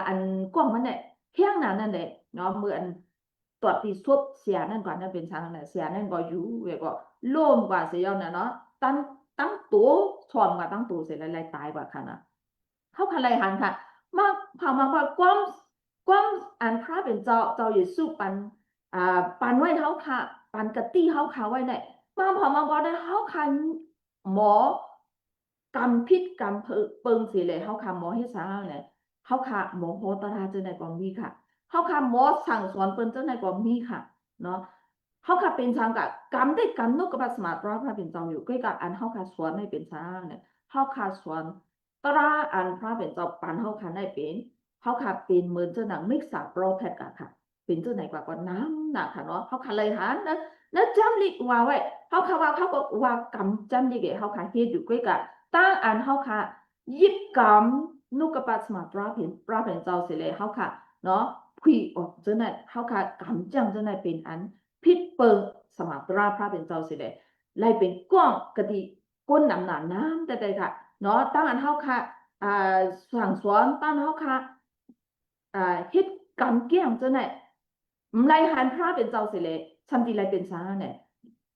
อันกล้องมันเนี่ยเที่ยงนั้นนั่นแหละเนาะเหมือนตอดที่ซุบเสียนั่นก่อนนั่นเป็นทางนั้นเสียนั่นก็อยู่แล้วก็โล่มกว่าเสียน่ะเนาะตั้งตัวชอมกว่าตั้งตัวเสร็จแล้วตายกว่าค่ะนะเขาคันไรหันค่ะมาพามาว่าความอันพระเป็นเจ้าเยซูปันไว้เฮาค่ะปันกะตี้เฮาค่ะไว้เนี่ยมาพอมาบ่ได้เฮาค่ะหมอกำพิษกำเปิงสิเลยเฮาค่ะหมอเฮ็ดซะเนี่ยเฮาค่ะหมอโหตราจังได๋ก็มีค่ะเฮาค่ะหมอสั่งสอนเปิ้นจังได๋ก็มีค่ะเนาะเฮาค่ะเป็นทางกะกำได้กำนกกับสมาร์ทพระเป็นเจ้าอยู่ใกล้กับอันเฮาค่ะสอนให้เป็นทางเนี่ยเฮาค่ะสอนตราอันพระเป็นเจ้าปันเฮาค่ะได้เป็นเฮาค่ะเป็นเหมือนจังหนังมิกษาโปรแพทกะค่ะเป็นจังได๋กว่าก็น้ำหนักค่ะเนาะเฮาค่ะเลยหันนะแล้วจำลิกว่าไว้เฮาค่ะว่าเขาก็ว่ากำจำลิกเฮาค่ะเฮ็ดอยู่ใกล้กับตั้งอันเฮาค่ะยิบกำนุกกับสมาร์ทพระเป็นเจ้าสิเลยเฮาค่ะเนาะคุยออกจังได๋เฮาค่ะกำจังจังได๋เป็นอันพิษเปิงสมาตราพระเป็นเจ้าสิเลยไล่เป็นกว้างกะติก้นหนำหนาน้ำแต่ค่ะเนาะตั้งอันเฮาค่ะสั่งสอนตั้งเฮาค่ะเฮ็ดกรรมเกี่ยงจังได๋ไล่หันพระเป็นเจ้าสิเลยชันติไล่เป็นซาเนี่ย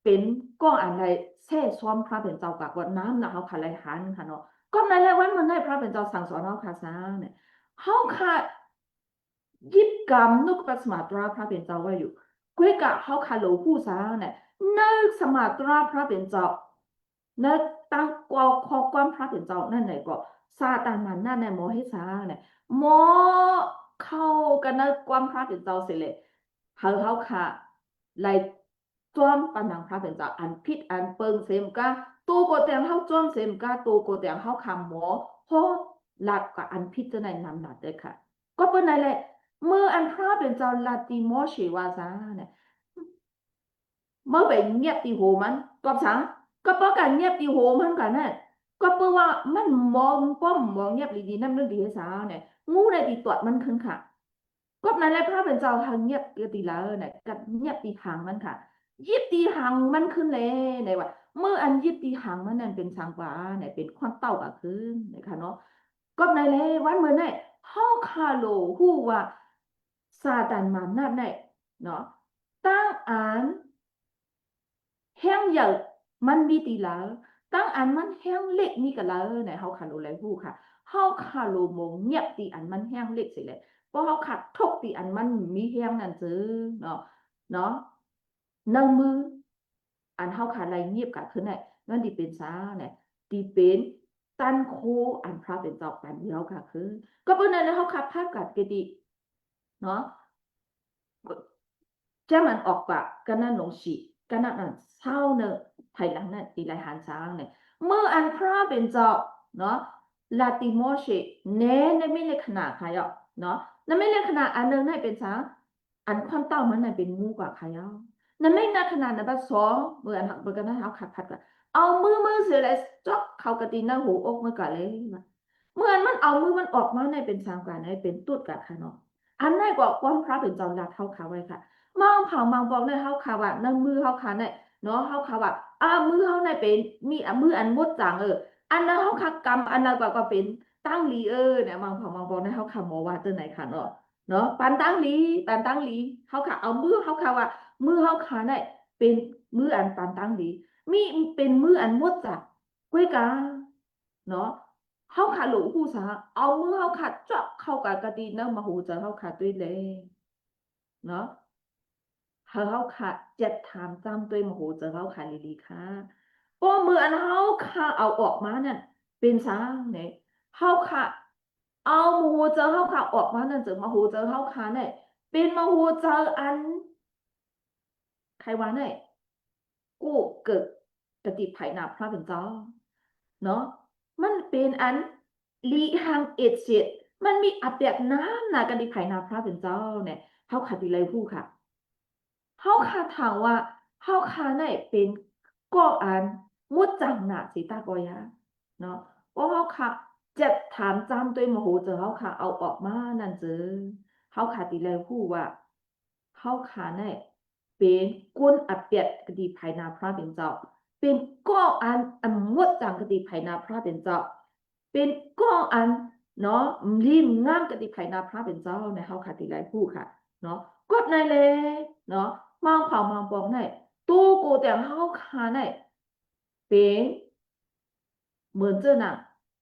เป็นก้องอันใดแท้ซ้อมพระเป็นเจ้ากะว่าน้ำนะเฮาค่ะไล่หันค่ะเนาะก็นั่นแหละวันมันได้พระเป็นเจ้าสั่งสอนเฮาค่ะซาเนี่ยเฮาค่ะยิบกรรมนุกปัสมาตราพระเป็นเจ้าไว้อยู่กวยกะเฮาคาโลผู้สาเนี่ยนึกสมาตราพระเป็นเจ้านึกตั้งกอคอความพระเป็นเจ้านั่นไหนก็ซาตานมันนั่นในโมให้สาเนี่ยโมเข้ากันนึกความพระเป็นเจ้าเสร็จเลยเฮาค่ะไล่จ้อมปันนังพระเป็นเจ้าอันพิษอันเปิงเสมกะตัวโกแตงเฮาจ้อมเสมกะตัวโกแตงเฮาคำหมอโหหลักกับอันพิษจะในนำหนักเลยค่ะก็เป็นไหนแหละเมื่ออันพระเป็นเจ้าลาติโมเชวาซาเนี่ยเมื่อไปเงียบตีโหมันก็สังก็เพราะการเงียบตีโหมันกันนั่นก็เพราะว่ามันมองป้อมมองเงียบดีๆนั่นเรื่องดีสาเนี่ยงูในตีตัวมันขึ้นค่ะก็นั่นแหละพระเป็นเจ้าทางเงียบตีแล้วเนี่ยกับเงียบตีหางมันค่ะยิบตีหางมันขึ้นเลยในว่าเมื่ออันยิบตีหางมันนั่นเป็นสังวาเนี่ยเป็นความเต้ากับขึ้นนะคะเนาะก็ในเลยวันเมื่อไหร่เฮาคาโลฮู้ว่าซาตานมันนั่นแหละเนาะตั้งอ่านแห้งใหญ่มันมีตีแล้วตั้งอันมันแห้งเล็กนี่ก็แล้วเนี่ยเฮาคาโลเลยฮู้ค่ะเฮาคาโลมงเงียบตีอันมันแห้งเล็กสิเลยเพราะเฮาขัดทกตีอันมันมีแห้งนั่นซื้อเนาะในมืออันเฮาขาดไรเงียบกะขึ้นเนี่ยนั่นที่เป็นซาเนี่ยที่เป็นตันโคอันพระเป็นเจ้าปันเดียวค่ะคือก็เป็นนั่นแล้วเฮาขับภาพกัดกะดิเนาะจะมันออกปะกันนั่นหลงฉีกันนั่นเศร้าเนอะภายหลังนั่นตีไรหันช้างเนี่ย เมื่ออันพระเป็นเจ้าเนาะลาติโมเชเน้นไม่เลขขนาดใครอ่ะเนาะนั่นไม่เลขขนาดอันหนึงให้เป็นสังอันความเต้ามันน่ะเป็นมูกว่าใครอ่ะนั่นไม่น่าขนาดนะบัดสองเมื่ออันหักเบอร์กันนะเอาขัดกันเอามือเสียเลยจ๊อกเขากระตีหน้าหูอกเมื่อก่อนเลยเมื่อมันเอามือมันออกมาในเป็นสามกันในเป็นตุดกับค่ะเนาะอันนั้นก็ความพระเป็นเจ้าลัดเท้าขาไว้ค่ะมองเผามองบอกในเท้าขาว่านั่นมือเท้าขาเนี่ยเนาะเท้าขาว่ามือเท้าในเป็นมีมืออันมดจางอันนั้นเท้าขากำอันนั้นก็เป็นตั้งลีเนี่ยมองเผามองบอกในเท้าขาหมอว่าตัวไหนค่ะเนาะปันตั้งลีเท้าขาเอามือเท้าขาว่ามือเท้าขาเนี่ยเป็นมืออันปันตั้งลีมีเป็นมืออันมดจางกุ้ยกาเนาะเขาขาหลูหูสาเอามือเขาขาเจาะเข้ากับกระดีเนาะมาหูเจอเขาขาด้วยเลยเนาะเขาขาเจ็ดถามจำด้วยมาหูเจอเขาขาลีค่ะป้อมืออันเขาขาเอาออกมาเนี่ยเป็นสาเนี่ยเขาขาเอามาหูเจอเขาขาออกมาเนี่ยเจอมาหูเจอเขาขาเนี่ยเป็นมาหูเจออันใครวะเนี่ยกูเกิดกระติไผ่นาพระเป็นเจ้าเนาะมันเป็นอันลีหังเอเจ็ดมันมีอับเปียกน้ำนากันดิไผ่นาพระเป็นเจ้าเนี่ยเขาขาดดีเลยผู้ค่ะเขาขาถามว่าเขาขาไหนเป็นก็อันมุดจังหนาสีตากอยาเนาะว่าเขาขาจะถามจำตัวโมโหเจอเขาขาเอาออกมานั่นเจอเขาขาดดีเลยผู้ว่าเขาขาไหนเป็นกุนอับเปียกกดิไผ่นาพระเป็นเจ้าเป็นก็อันมดจังกติไผ่นาพระเป็นเจ้าเป็นก็อันเนาะริมงามกติไผ่นาพระเป็นเจ้าในเฮาขาดที่หลายผู้ค่ะเนาะกดในเลยเนาะมองเผามองปองในตู้กูแต่เฮาขาในเป็นเหมือนเจ้าน่ะ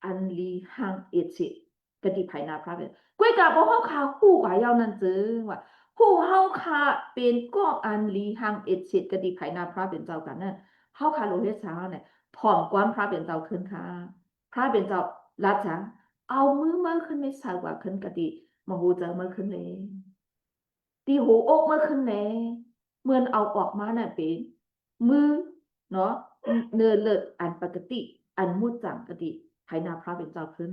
อันลีหังเอชิกติไผ่นาพระเป็นกุ้ยกะบ่เฮาขาคู่กว่าเยานั่นเจอว่าผู้เฮาขาเป็นก็อันลีหังเอชิกติไผ่นาพระเป็นเจ้ากันนั่นเฮาคาโลเฮสาเนี่ยถ่อมความพระเป็นเจ้าขึ้นค่ะพระเป็นเจ้าลัดจังเอามือขึ้นไม่สายกว่าขึ้นกะดิมาหูเจอมือขึ้นเลยตีหูอกมือขึ้นเลยเมื่อเอาออกมาเนี่ยเป็นมือเนาะเนื้อเลือดอันปกติอันมุดจังกะดิไผนาพระเป็นเจ้าขึ้น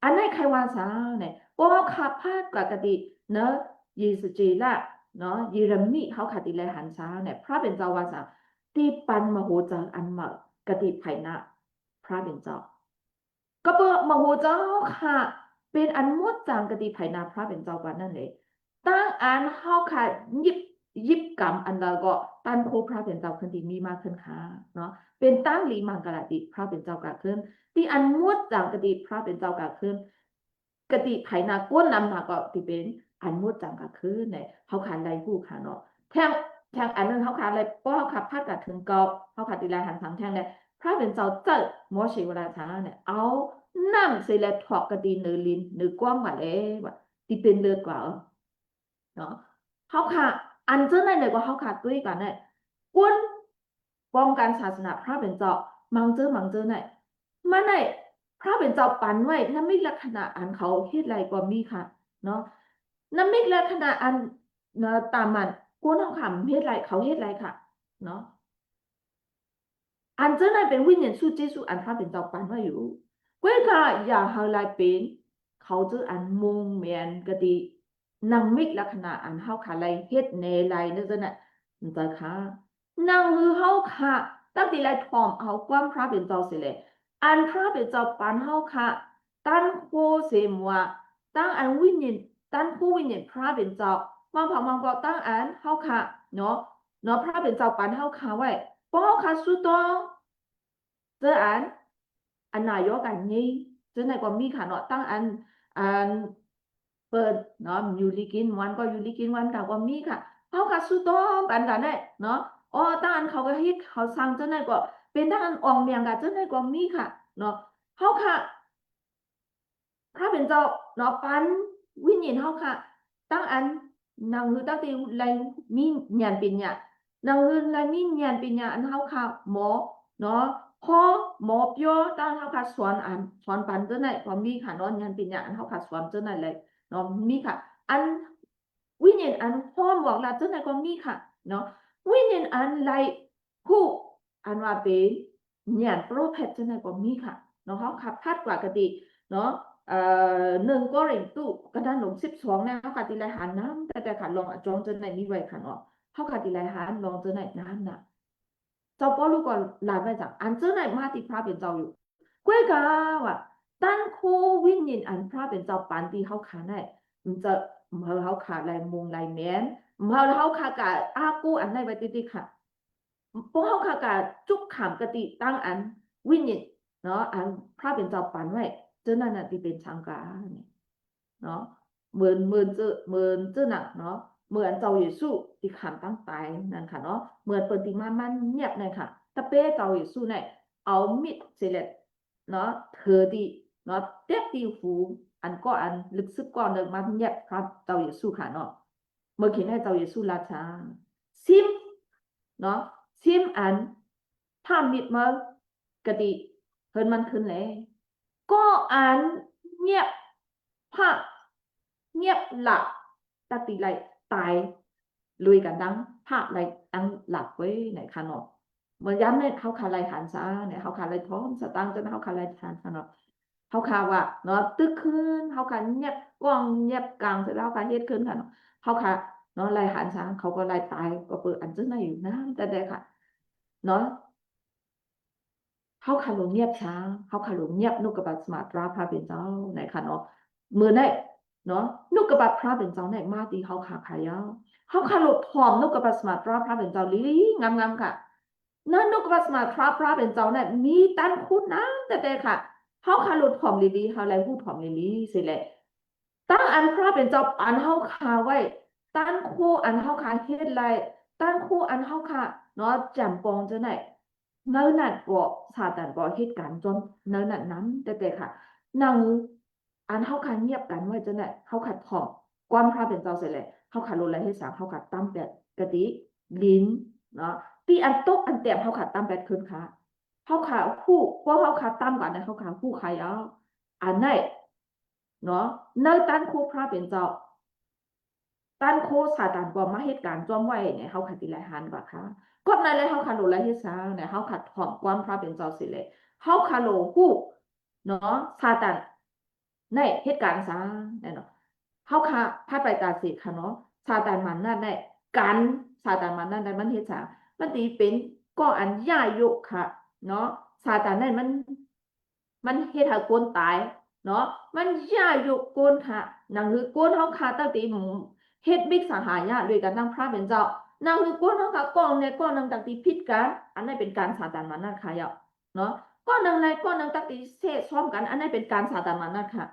อันไหนใครวาสาเนี่ยว่าขับพาดกว่ากะดิเนาะยีสจีละเนาะยีรัมนี่เขาขัดติเลยหันช้าเนี่ยพระเป็นเจ้าวาสาตีปันมโหจังอันมากติไผ่นะพระเป็นเจ้าก็เปิดมโหเจ้าค่ะเป็นอันมดจังกติไผ่นาพระเป็นเจ้ากันนั่นเลยตั้งอันเฮาค่ะยิบกรรมอันแล้วก็ตั้งโคพระเป็นเจ้าขึ้นที่มีมากขึ้นค่ะเนาะเป็นตั้งลีมังกรติพระเป็นเจ้ากันขึ้นที่อันมดจังกติพระเป็นเจ้ากันขึ้นกติไผ่นาก้นนำมาก็ที่เป็นอันมดจังกันขึ้นเนี่ยเฮาค่ะไล่ผู้ค่ะเนาะแทงอันนึงเขาขาดอะไรเพราะเขาขาดพาดกับถึงเกาเขาขาดตีลายหันสังแทงเนี่ยพระเป็นเจ้าเจ้าหมอชีเวลาช้าเนี่ยเอาน้ำเสร็จแล้วถอกกระดีเนื้อลิ้นเนื้อกว้างกว่าเลยว่าที่เป็นเลือดกว่าเนาะเขาขาดอันเจ้าในเลยว่าเขาขาดด้วยกันเนี่ยก้นป้องกันศาสนาพระเป็นเจ้ามังเจอเนี่ยมาในพระเป็นเจ้าปันไว้น้ำมิลักษณะอันเขาเฮ็ดไรกว่ามีค่ะเนาะน้ำมิลักษณะอันตามมันกูน้องขำเฮ็ดไรเขาเฮ็ดไรค่ะเนาะอันเจ้านั้นเป็นวิญญาณสู้เจสู้อันพระเป็นเจ้าปันว่าอยู่กุ้ยค่ะอย่าเฮาไลเป็นเขาเจออันมุงเมียนกะตินางมิกลักษณะอันเฮาขาไลเฮ็ดเนไลนั่นน่ะเจ้าค่ะนางคือเฮาค่ะตั้งแต่ไลถ่อมเอาความพระเป็นเจ้าเสิเลยอันพระเป็นเจ้าปันเฮาค่ะตั้งโคเสมัวตั้งอันวิญญาณตั้งผู้วิญญาณพระเป็นเจ้ามังเผามังบอกตั้งอันเฮาค่ะเนาะพระเป็นเจ้าปันเฮาค่ะไว้ป้อเฮาค่ะสุดตองเจออันนายกอันนี้เจอในความมีค่ะเนาะตั้งอันเปิดเนาะอยู่ลิกินวันก็อยู่ลิกินวันกับความมีค่ะเฮาค่ะสุดตองปันกันได้เนาะตั้งอันเขาก็เฮ็ดเขาสั่งเจ้าในก็เป็นตั้งอันอองเมียงกับเจ้าในความมีค่ะเนาะเฮาค่ะพระเป็นเจ้าเนาะปันวิญญาณเฮาค่ะตั้งอันนางฮือตั้งแต่ไรมีญาณปัญญานางฮือไรมีญาณปัญญาอันเฮาค่ะหมอเนาะพอหมอเปียวตั้งเฮาค่ะสอนปันเจ้าไหนความมีค่ะเนาะญาณปัญญาอันเฮาค่ะสอนเจ้าไหนเลยเนาะมีค่ะอันวิญญาณอันพอบอกลาเจ้าไหนความมีค่ะเนาะวิญญาณอันไรผู้อันว่าเป็น nhàn prophet cho này của miค่ะเนาะเขาขับพัดกว่ากติเนาะหนึ่งก็เร่งตู้กระดานหลง12นะเขาขัดตีไรหาน้ำแต่ขัดลงจองจนไหนมีไว้ค่ะเนาะเขาขัดตีไรหาลองจนไหนน้ำน่ะเจ้าป้อลูกก็ลาไปจากอันเจอไหนมาติพระเป็นเจ้าอยู่กล้วยกาว่ะตั้นโควิญญาณอันพระเป็นเจ้าปันตีเขาขาได้มันจะเขาขาลายมงลายแมนเขาขากะอากูอันไหนไปติค่ะพวกเขาขากะจุกขามกติตั้งอันวิญญาณเนาะอันพระเป็นเจ้าปันไว้เจ้านั่นน่ะที่เป็นทางการเนาะเหมือนเจ้าหนักเนาะเหมือนเจ้าเยซูที่ขามตั้งตายนั่นค่ะเนาะเหมือนเปิดติมันเงียบเลยค่ะตะเป้เจ้าเยซูเนี่ยเอามิดเสร็จเนาะเธอที่เนาะเต็บตีหูอันก็อันลึกซึกก่อนเดินมาเงียบพระเจ้าเยซูค่ะเนาะเมื่อเขียนให้เจ้าเยซูราชาซิมเนาะซิมอันถ้ามิดมากติเพิ่นมันขึ้นเลยก็อันเงียบภาพเงียบหลับตัดตีไรตายลุยกันดังภาพไรดังหลับไว้ไหนคะเนาะเหมือนย้ำเนี่ยเขาขาไรหันซาเนี่ยเขาขาไรท้องสตังจนเขาขาไรหันคะเนาะเขาขาว่าเนาะตึกขึ้นเขาขาเงียบกล้องเงียบกลางเสร็จแล้วขาเฮ็ดขึ้นค่ะเนาะเขาขาเนาะไรหันซาเขาก็ไรตายก็เปิดอันเจ้าไหนอยู่นะแต่ค่ะเนาะเขาขาลงเงียบช้าเขาขาลงเงียบนุกกับสมาร์ทราพาเป็นเจ้าไหนคะเนาะมือไหนเนาะนุกกับพระเป็นเจ้าไหนมาตีเขาขาขายาวเขาขาลงผอมนุกกับสมาร์ทราพาเป็นเจ้าลิลี่งามค่ะนั่นนุกกับสมาร์ทราพาเป็นเจ้าไหนมีตันคุณนะแต่ค่ะเขาขาลงผอมลิลี่เขาอะไรพูดผอมลิลี่สิแหละตั้งอันพระเป็นเจ้าอันเขาขาไว้ตั้งคู่อันเขาขาเฮ็ดไรตั้งคู่อันเขาขาเนาะแจ่มปองจะไหนเนื้อหนักบ่ซาตานบ่เหตุการณ์จนเนื้อหนักนั้นแต่ค่ะนางอันเขาขาเงียบกันไว้จะไหนเขาขัดผอมความพระเป็นเจ้าเสร็จเลยเขาขัดลงไรให้สามเขาขัดตั้มแปดกะติลิ้นเนาะตีอันตกอันเต็มเขาขัดตั้มแปดคืนค่ะเขาขาผู้เพราะเขาขาตั้มก่อนนะเขาขาผู้ขายาวอันไหนเนาะเนื้อตันคู่พระเป็นเจ้าตันโคซาตานก็มาเหตุการณ์จอมไว้เนี่ยเขาขัดตีไรหันกว่าค่ะก็ในเลยเขาขัดโลไรที่สาเนี่ยเขาขัดหอมความพระเป็นเจ้าสิเลยเขาขัดโลผู้เนาะซาตานในเหตุการณ์ซาเนี่ยเนาะเขาขัดพระไปตาสิค่ะเนาะซาตานมันนั่นได้กันซาตานมันนั่นได้มันเหตุสามันตีเป็นก็อันย่ายุค่ะเนาะซาตานนั่นมันเหตุให้คนตายเนาะมันย่ายุโกนค่ะนั่นคือโกนเขาขาตั้งตีเฮ็ดบิ๊กสหายะด้วยกันตั้งพระเป็นเจ้านางคือกวนเขาค่ะก้อนในก้อนนางตักตีพิษกันอันนั้นเป็นการซาตานมานั่นค่ะเนาะก้อนนางในก้อนนางตักตีเสษซ้อมกันอันนั้นเป็นการซาตานมานั่นค่ะ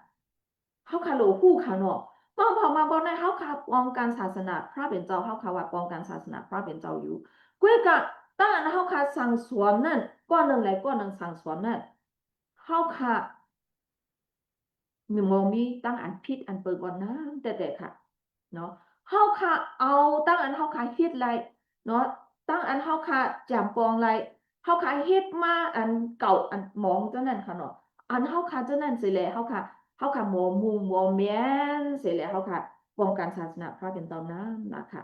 เขาค่ะโลผู้ค่ะเนาะมองพอมาบอกในเขาค่ะปองการศาสนาพระเป็นเจ้าเขาค่ะว่าปองการศาสนาพระเป็นเจ้าอยู่กวยกะตั้งอันเขาค่ะสั่งสอนนั่นก้อนนางในก้อนนางสั่งสอนนั่นเขาค่ะมีตั้งอันพิษอันเปิดวันน้ำแต่ค่ะเนาะเฮาค่ะเอาตั้งอันเฮาค่ะเฮ็ดไรเนาะตั้งอันเฮาค่ะจำปองไรเฮาค่ะเฮ็ดมาอันเก่าอันมองเจ้านั่นค่ะเนาะอันเฮาค่ะเจ้านั่นสิแลเฮาค่ะหมอมูหมอแม่นสิแลเฮาค่ะป้องกันศาสนาพระเป็นตอนนั้นนะคะ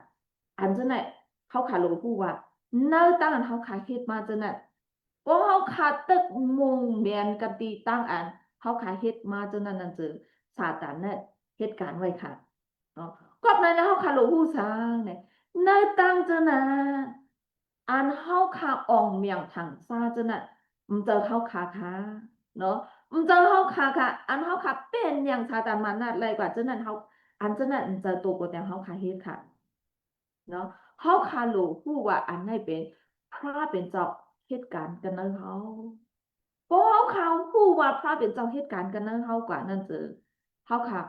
อันเจ้านั่นเฮาค่ะรู้ผู้ว่าเนื้อตั้งอันเฮาค่ะเฮ็ดมาเจ้านั่นบ่เฮาค่ะตึกมุงแม่นกันตีตั้งอันเฮาค่ะเฮ็ดมาเจ้านั่นนั่นเจอซาตานนั่นเหตุการณ์ไว้ค่ะเนาะก็ในเฮาค่ะรู้ผู้ซาเนี่ยในตั้งเจ้าน่ะอันเฮาค่ะอองเมียงถังซาเจ้าน่ะมันเจอเฮาค่ะเนาะมันเจอเฮาค่ะอันเฮาค่ะเป็นอย่างซาตานมันน่ะไรกว่าเจ้านั่นเฮาอันเจ้านั่นเจอตัวกว่าแต่เฮาค่ะเฮ็ดค่ะเนาะเฮาค่ะรู้ผู้ว่าอันไหนเป็นพระเป็นเจ้าเหตุการณ์กันเนาะเฮาเพราะเฮาผู้ว่าพระเป็นเจ้าเหตุการณ์กันเนาะเฮากว่านั่นเจอเฮาค่ะ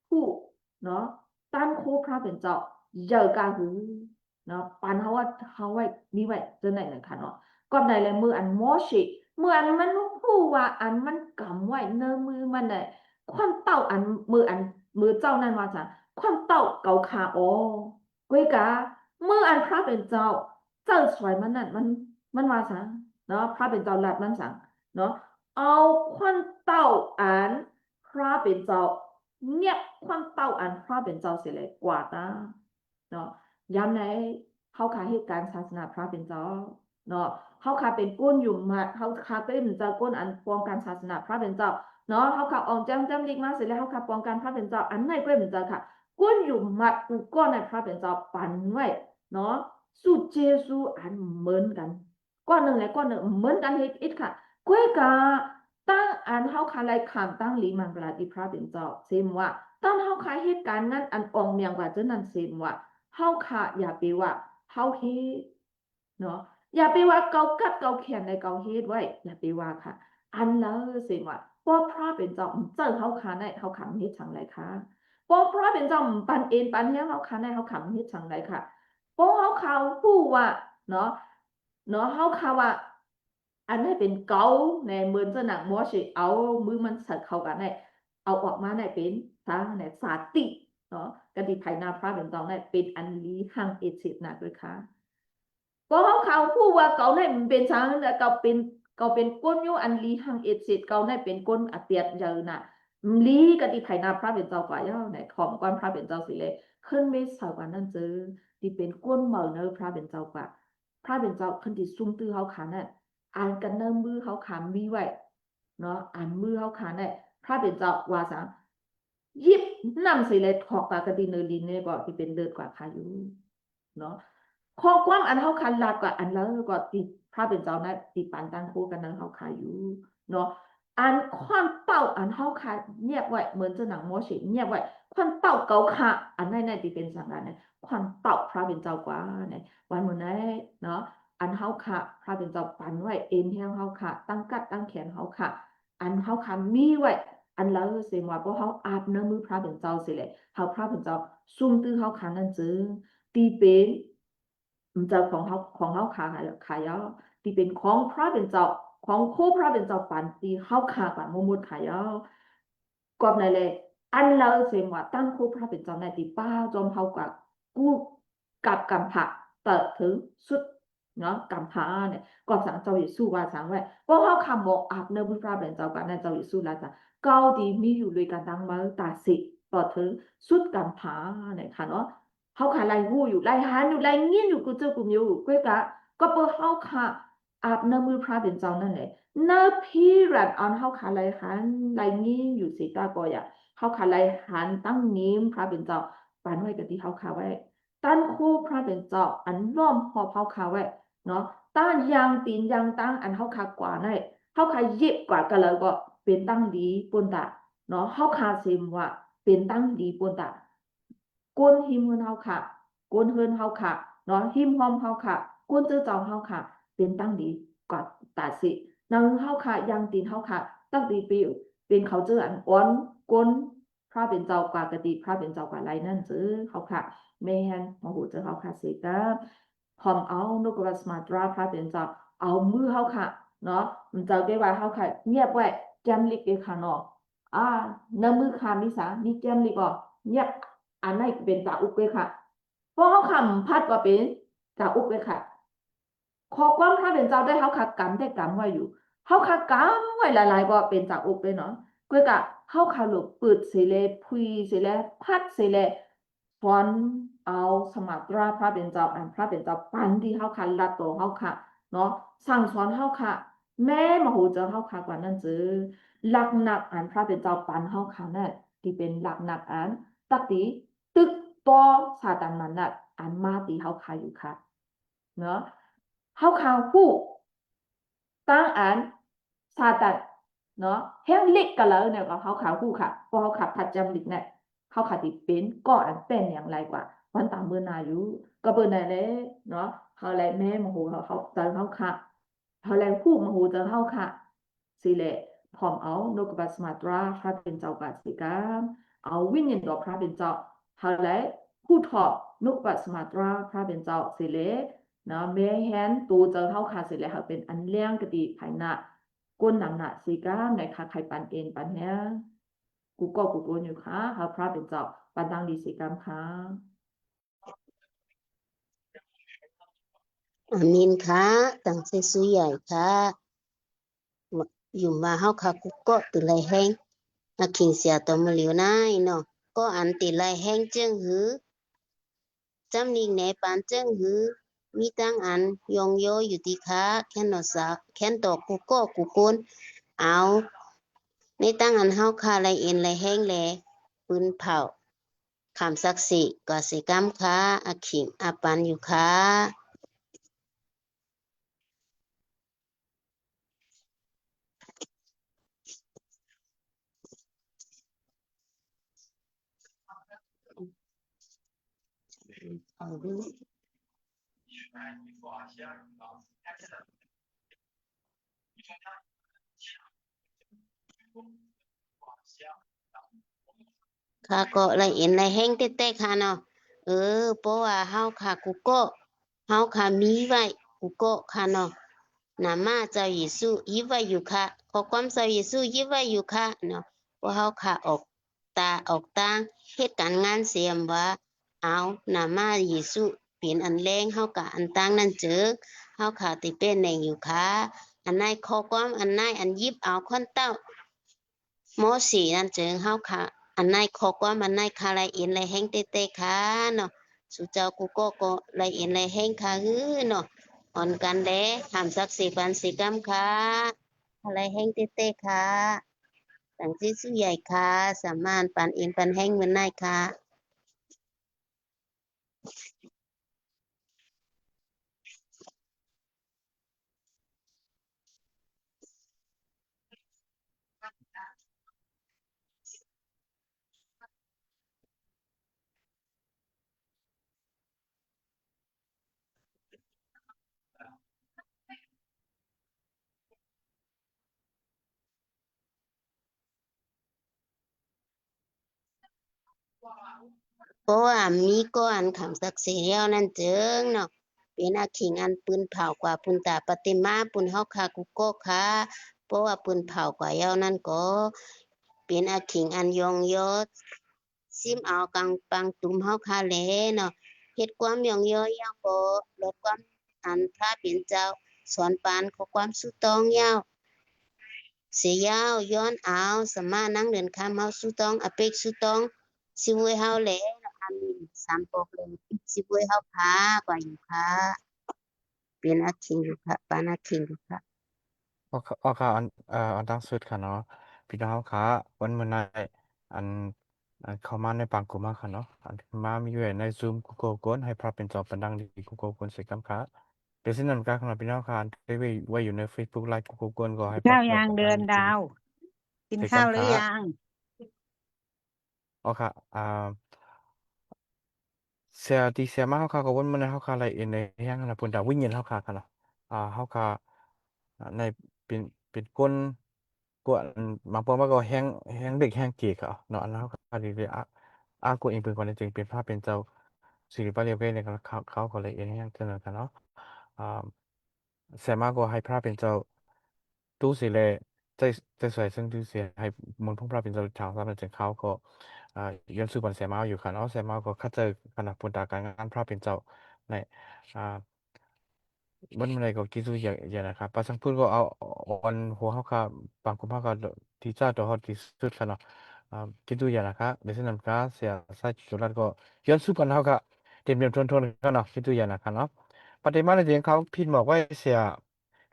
ผู้เนาะตั้นโคพระเป็นเจ้าเยอะกาหือเนาะปันเฮาว่าเฮาไว้มีไว้เจ้าไหนนั่นค่ะเนาะก่อนใดเลยมืออันโมชิมืออันมันผู้ว่าอันมันกำไว้เนมือมันได้ความเต้าอันมือเจ้านั่นว่าจ้ะความเต้าเกาขาอ๋อกวยกามืออันพระเป็นเจ้าสวยมันนั่นมันว่าจ้ะเนาะพระเป็นเจ้าลัดมันสั่งเนาะเอาความเต้าอันพระเป็นเจ้าเงียบความเต้าอันพระเป็นเจ้าเสียเลยกว่านะเนาะย้ำในเขาขายเหตุการณ์ศาสนาพระเป็นเจ้า เนาะเฮาค่ะเป็นก้นอยู่มาเฮาค่ะเป็นเจ้าก้นอันปองการศาสนาพระเป็นเจ้าเนาะเฮาค่ะออกจำลิกมาเสร็จแล้วเฮาค่ะปองการพระเป็นเจ้าอันไหนก็เป็นเจ้าค่ะก้นอยู่มัดกูก้อนในพระเป็นเจ้าปันไว้เนาะสู้เจซูอันเหมือนกันก้อนหนึ่งและก้อนหนึ่งเหมือนกันเฮ็ดอิดค่ะก้อยกาตั้งอันเฮาค่ะไล่ขามตั้งหลีมังกลาที่พระเป็นเจ้าเซมว่าตั้งเฮาค่ะเหตุการณ์นั้นอันอองเมียงกว่าเจ้านั้นเซมว่าเฮาค่ะอย่าไปว่าเฮาเฮ็ดเนาะอย่าไปว่าเกากัดเกาเขียนในเกาเฮ็ดไว้อย่าไปว่าค่ะอันแล้วเซมว่าป้อพระเป็นเจ้าเจ้าเฮาค่ะในเฮาขำเฮ็ดจังไรค่ะป้อพระเป็นเจ้าปันเอ็นปันเฮียเฮาค่ะในเฮาขำเฮ็ดจังไรค่ะป้อเฮาเขาผู้ว่าเนาะเฮาค่ะว่าอันนี้เป็นเกาในเหมือนจะหนังมัวสิเอามือมันสักเข้ากันในเอาออกมาในเป็นทางในสาติเนาะกติไผนาพระเป็นตองในเป็นอันลีหังเอชิตนะด้วยค่ะก็เขาผู้ว่าเกาในมันเป็นทางแล้วเกาเป็นก้นอยู่อันลีหังเอชิตเกาในเป็นก้นอเตียดเยอะน่ะลีกติไผนาพระเป็นเจ้ากว่าย่อในของก้อนพระเป็นเจ้าสิเลยขึ้นไม่สาวกว่านั้นเจอที่เป็นก้นเหมือนเนอพระเป็นเจ้ากว่าพระเป็นเจ้าขึ้นที่ซุ่มตื้อเขาขานั่นอ่านกันเนิ่มมือเขาขามมีไว้เนาะอ่านมือเขาขาเนี่ยพระเป็นเจ้าว่าสังยิบนำสิเลยถอกปากกติเนลินเนี่ยก็ที่เป็นเลือดกว่าขาอยู่เนาะข้อกว้างอันเขาขาลาดกว่าอันแล้วก็ที่พระเป็นเจ้านะที่ปานตั้งคู่กันนั้นเขาขาอยู่เนาะอันความเป้าอันเขาขาเงียบไว้เหมือนจะหนังโมเสเงียบไว้ความเป้าเกาขาอันนั้นที่เป็นสังกัดเนี่ยความเป้าพระเป็นเจ้ากว่าเนี่ยวันมื้อนั้นเนาะอันเฮาค่ะพระเป็นเจ้าปันไว้เอ็นแห้งเฮาค่ะตั้งกัดตั้งแขนเฮาค่ะอันเฮาค่ะมีไว้อันแล้วเสียงว่าเพราะเฮาอาบน้ำมือพระเป็นเจ้าสิแหละเฮาพระเป็นเจ้าซุ่มตื้อเฮาค่ะนั่นจึงตีเป็นเจ้าของเฮาขายาวตีเป็นของพระเป็นเจ้าของคู่พระเป็นเจ้าปันตีเฮาค่ะกว่ามุดขายาวกอบในเลยอันแล้วเสียงว่าตั้งคู่พระเป็นเจ้าในตีป้าจอมเฮากว่ากู้กับกำผักเติดถึงสุดเนาะกำพาเนี่ยก็สังเจ้าอยู่สู้ว่าสังไว้เพราะเขาคำบอกอาบเนื้อบุพราเป็นเจ้ากันนั่นเจ้าอยู่สู้แล้วจ้ะเกาดีมีอยู่ด้วยกันดังมาตาสิต่อถึงสุดกำพาเนี่ยค่ะเนาะเขาขาไล่หูอยู่ไล่หันอยู่ไล่เงี้ยอยู่กูเจ้ากูอยู่ก้อยกะก็เปิดเขาขาอาบเนื้อมือพระเป็นเจ้านั่นแหละเนื้อพี่รันอันเขาขาไล่หันไล่เงี้ยอยู่สิตาก็อย่าเขาขาไล่หันตั้งนิ้มพระเป็นเจ้าปานไว้กับที่เขาขาไว้ตั้นคู่พระเป็นเจ้าอันล้อมหอบเขาขาไว้เนาะต้านยางตีนยางตั้งอันเฮาคากว่าได้เฮาคาเย็บกว่ากันแล้วก็เป็นตั้งดีปุ่นตาเนาะเฮาคาเซมว่าเป็นตั้งดีปุ่นตาก้นหิมเฮือนเฮาค่ะก้นเฮือนเฮาค่ะเนาะหิมหอมเฮาค่ะก้นเจ้าเจ้าเฮาค่ะเป็นตั้งดีกว่าตาสินางเฮาค่ะยางตีนเฮาค่ะตั้งดีปิวเป็นเขาเจออันอ่อนก้นพระเป็นเจ้ากว่ากติพระเป็นเจ้ากว่าไรนั่นซื้อเฮาค่ะแม่นโอ้โหเจอเฮาค่ะสิกะพร้อมเอานกกระสมาตราพระเป็นเจ้าเอามือเฮาค่ะเนาะมันเจ้าได้ว่าเฮาค่ะเงียบไว้แจมลิกเอค่ะเนาะในมือค่ะมีสามีแจมลิกบ่เงียบอันไหนเป็นตาอุกเอค่ะเพราะเฮาคำพัดว่าเป็นตาอุกเอค่ะขอความพระเป็นเจ้าได้เฮาค่ะกำได้กำไว้อยู่เฮาค่ะกำไว้หลายๆก็เป็นตาอุกเลยเนาะก็กะเฮาค่ะหลบปืดสิเลพุยสิเลพัดสิเลฟอนเอาสมาตราพระเป็นเจ้าอันพระเป็นเจ้าปันที่เฮาค่ะลัดตัวเฮาค่ะเนาะสั่งสอนเฮาค่ะแม่มโหเจ้าเฮาค่ะกว่านั้นจือหลักหนักอันพระเป็นเจ้าปันเฮาค่ะนั่นที่เป็นหลักหนักอันตักติตึกต่อซาตานมันน่ะอันมาตีเฮาค่ะอยู่ค่ะเนาะเฮาค่ะผู้ตั้งอันซาตานเนาะแห้งเล็กกันแล้วเนี่ยก็เฮาค่ะผู้ค่ะพอเฮาค่ะพัดจำลิกเนี่ยเขาขาติเป็นก็อันเป็นอย่างไรกว่าวันตามเบอร์นาอยู่ก็เบอร์นาเลยเนาะเขาแลแม่มโหเขาเจอเขาค่ะเขาแลผู้มโหเจอเขาค่ะสิแหละพร้อมเอานกบัสมาตราพระเป็นเจ้ากัสิกามเอาวิญญาณดอกพระเป็นเจ้าเขาแลผู้ถอดนกบัสมาตราพระเป็นเจ้าสิแหละเนาะแม่แฮนตูเจอเขาค่ะสิแหละเขาเป็นอันเลี้ยงกติภายหน้าก้นหนังหน้าสิกามในค่ะใครปันเอ็นปันแฮกูก็กูโกนอยู่ค่ะเขาพระเป็นเจ้าปันดังดีสิกรรมค่ะ อามินค่ะตั้งใจสุใหญ่ค่ะอยู่มาเฮาค่ะกุก็ตุไลแห้งอาคิงเสียตัวมาเหลียวนายเนาะก็อันติไลแห้งเจิ้งหือจำนิงแหนปานเจิ้งหือ มีตั้งอันยองโยอยู่ที่ขาแค่นอสาแค่นตอกกูโก้กูโกนเอาในตั้งอันเฮาคาไรเอ็นไรแห้งแลปืนเผาคำศักดิ์สิทธิ์กสิกรรมค้าอาขิงอาปันอยู่ค้าเอาดูข้าก็ไรเอ็นไรแห้งเต้ๆค่ะเนาะเพราะว่าเฮาค่ะกูก็เฮาค่ะมีไว้กูก็ค่ะเนาะนามาเจ้าเยซูยิบไว้อยู่ค่ะขอความเจ้าเยซูยิบไว้อยู่ค่ะเนาะเพราะเฮาค่ะออกตาออกตางเฮ็ดการงานเสียมว่าเอานามาเยซูเป็นอันแรงเฮากะอันตางนั่นเจิกเฮาค่ะติเป็นแหน่งอยู่ค่ะอันไหนขอความอันไหนอันยิบเอาคอนเต้ามอสีนั่นเจิงเฮาค่ะอันไหนขอความอันไหนค่ะไรเอ็นไรแห้งเต้ๆค่ะเนาะสุเจ้ากูก็ไรเอ็นไรแห้งค่ะเนาะอ่อนกันแลทำสักสิปันสิกรรมค่ะอะไรแห้งเต้ๆค่ะตั้งที่สู้ใหญ่ค่ะสามารถปันเอ็นปันแห้งเหมือนนายค่ะเพราะว่ามีก้อนคำสักสิเดียวนั่นเจิงเนาะเป็นอาขิงอันปืนเผากว่าปุนตาปฏิมาปุนเฮาค่ะกูก็ค่ะเพราะว่าปืนเผากว่าเย้านั่นก็เป็นอาขิงอันยองยศซิมเอากังปังตุมเฮาค่ะแลเนาะเฮ็ดความยองยอยาวก็ลดความอันพระเป็นเจ้าสอนปานขอความสุตองยาวเสียยาวย้อนเอาสมานั่งเดินคำเฮาสุตองอเปกสุตองสิเวยเฮาแหลอันนี้สามปอกเลยสิเวยเฮาพากว่าอยู่ค่ะเป็นอาคิงอยู่ค่ะปานอาคิงอยู่ค่ะค่ะอันตั้งสุดค่ะเนาะพี่น้องค่ะวันมื้อนี้อันเข้ามาในปางกุมาค่ะเนาะอันมามีอยู่ใน Zoom Google กวนให้พระเป็นจอปันดังดี Google กวนสิกรรมค่ะเดี๋ยวสิ่งนั้นก็ของพี่น้องค่ะได้ไว้อยู่ใน Facebook Live Google กวนก็ให้พระ ข้าว เป็นจอ ยัง ปัน เดื ดั อง น จริง ดาว กิน สิกร ข้าร ว ม หรือ ค่ะ ยัง ค่ะเสียที่เสียมาเฮาค่ะก็วนมื้อนั้นเฮาค่ะไล่เอ็นในแฮงนะพุ่นดาวิญญาณเฮาค่ะค่ะเนาะเฮาค่ะในเป็นคนกวนบางปอนว่าก็แฮงเด็กแฮงเกค่ะเนาะอันนั้นเฮาก็ดีเลยกวนเองเป็นคนจริงเป็นพระเป็นเจ้าสิริปะเรียบเว้ในเขาก็เลยเอ็นแฮงเท่านั้นค่ะเนาะอ่าเสียมาก็ให้พระเป็นเจ้าตู้สิแลใจสวยซึ่งที่เสียให้มนต์ของพระเป็นเจ้าชาวสามจึงเขาก็อ่าย้อนสู่บันเสียมาอยู่ค่ะเนาะเสียมาก็เข้าใจขณะปุตตาการงานพระเป็นเจ้าในอ่า มันอะไรก็คิดดูอย่างนะครับปาสังพูดก็เอาอนหัวเขาค่ะบางคนเขาก็ที่จ้าตัวเขาที่สุดค่ะเนาะคิดดูอย่างนะครับเดี๋ยวนั้นก็เสียใส่จุดนั้นก็ย้อนสู้กันเขาค่ะเต็มทนกันเนาะคิดดูอย่างนะครับเนาะปฏิมาในเรื่องเขาพิมพ์บอกว่าเสีย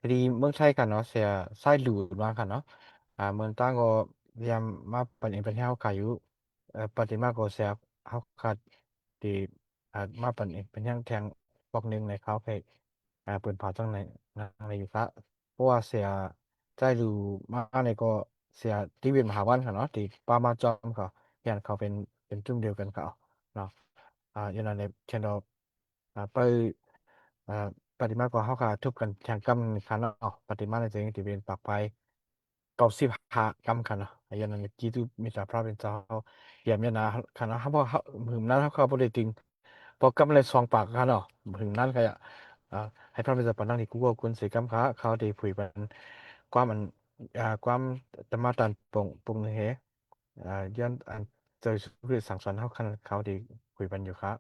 คดีเมืองไทยกันเนาะเสียไส้หลุดมาค่ะเนาะเมืองตั้งก็พยายามมาเป็นเองเป็นให้เขาขายอยู่ปฏิมาก็เสียเขาขาดที่มาเป็นเองเป็นอย่างแทงบอกหนึ่งในเขาไป ปืนเผาจังในอะไรอยู่ครับเพราะว่าเสียใจดูมากในก็เสียที่เวียนมหาวันค่ะเนาะที่ปามาจอมเขาอย่างเขาเป็นจุ่มเดียวกันเขาเนาะอย่างนั้นในเช่นเราไปอ่าปฏิมาก็เขาค่ะทุบกันแข่งกันค่ะเนาะปฏิมาในเรื่องที่เป็นปากไป95 กรรมค่ะเนาะอย่างนั้นจีตุมีแต่พระเป็นเจ้าอย่างนี้นะค่ะเนาะเขาบอกเขาถึงนั้นเขาบ่ได้จริงพอกำเลย2 ปากค่ะเนาะถึงนั้นก็อ่าให้พระเป็นเจ้าปานนั้นที่กูก็คุณสิกรรมค่ะเขาได้ผุยเป็นความมันความธรรมะตันปงเหย้อนอันเจอสุริสั่งสอนเขาคันเขาได้ผุยเป็นอยู่ครับ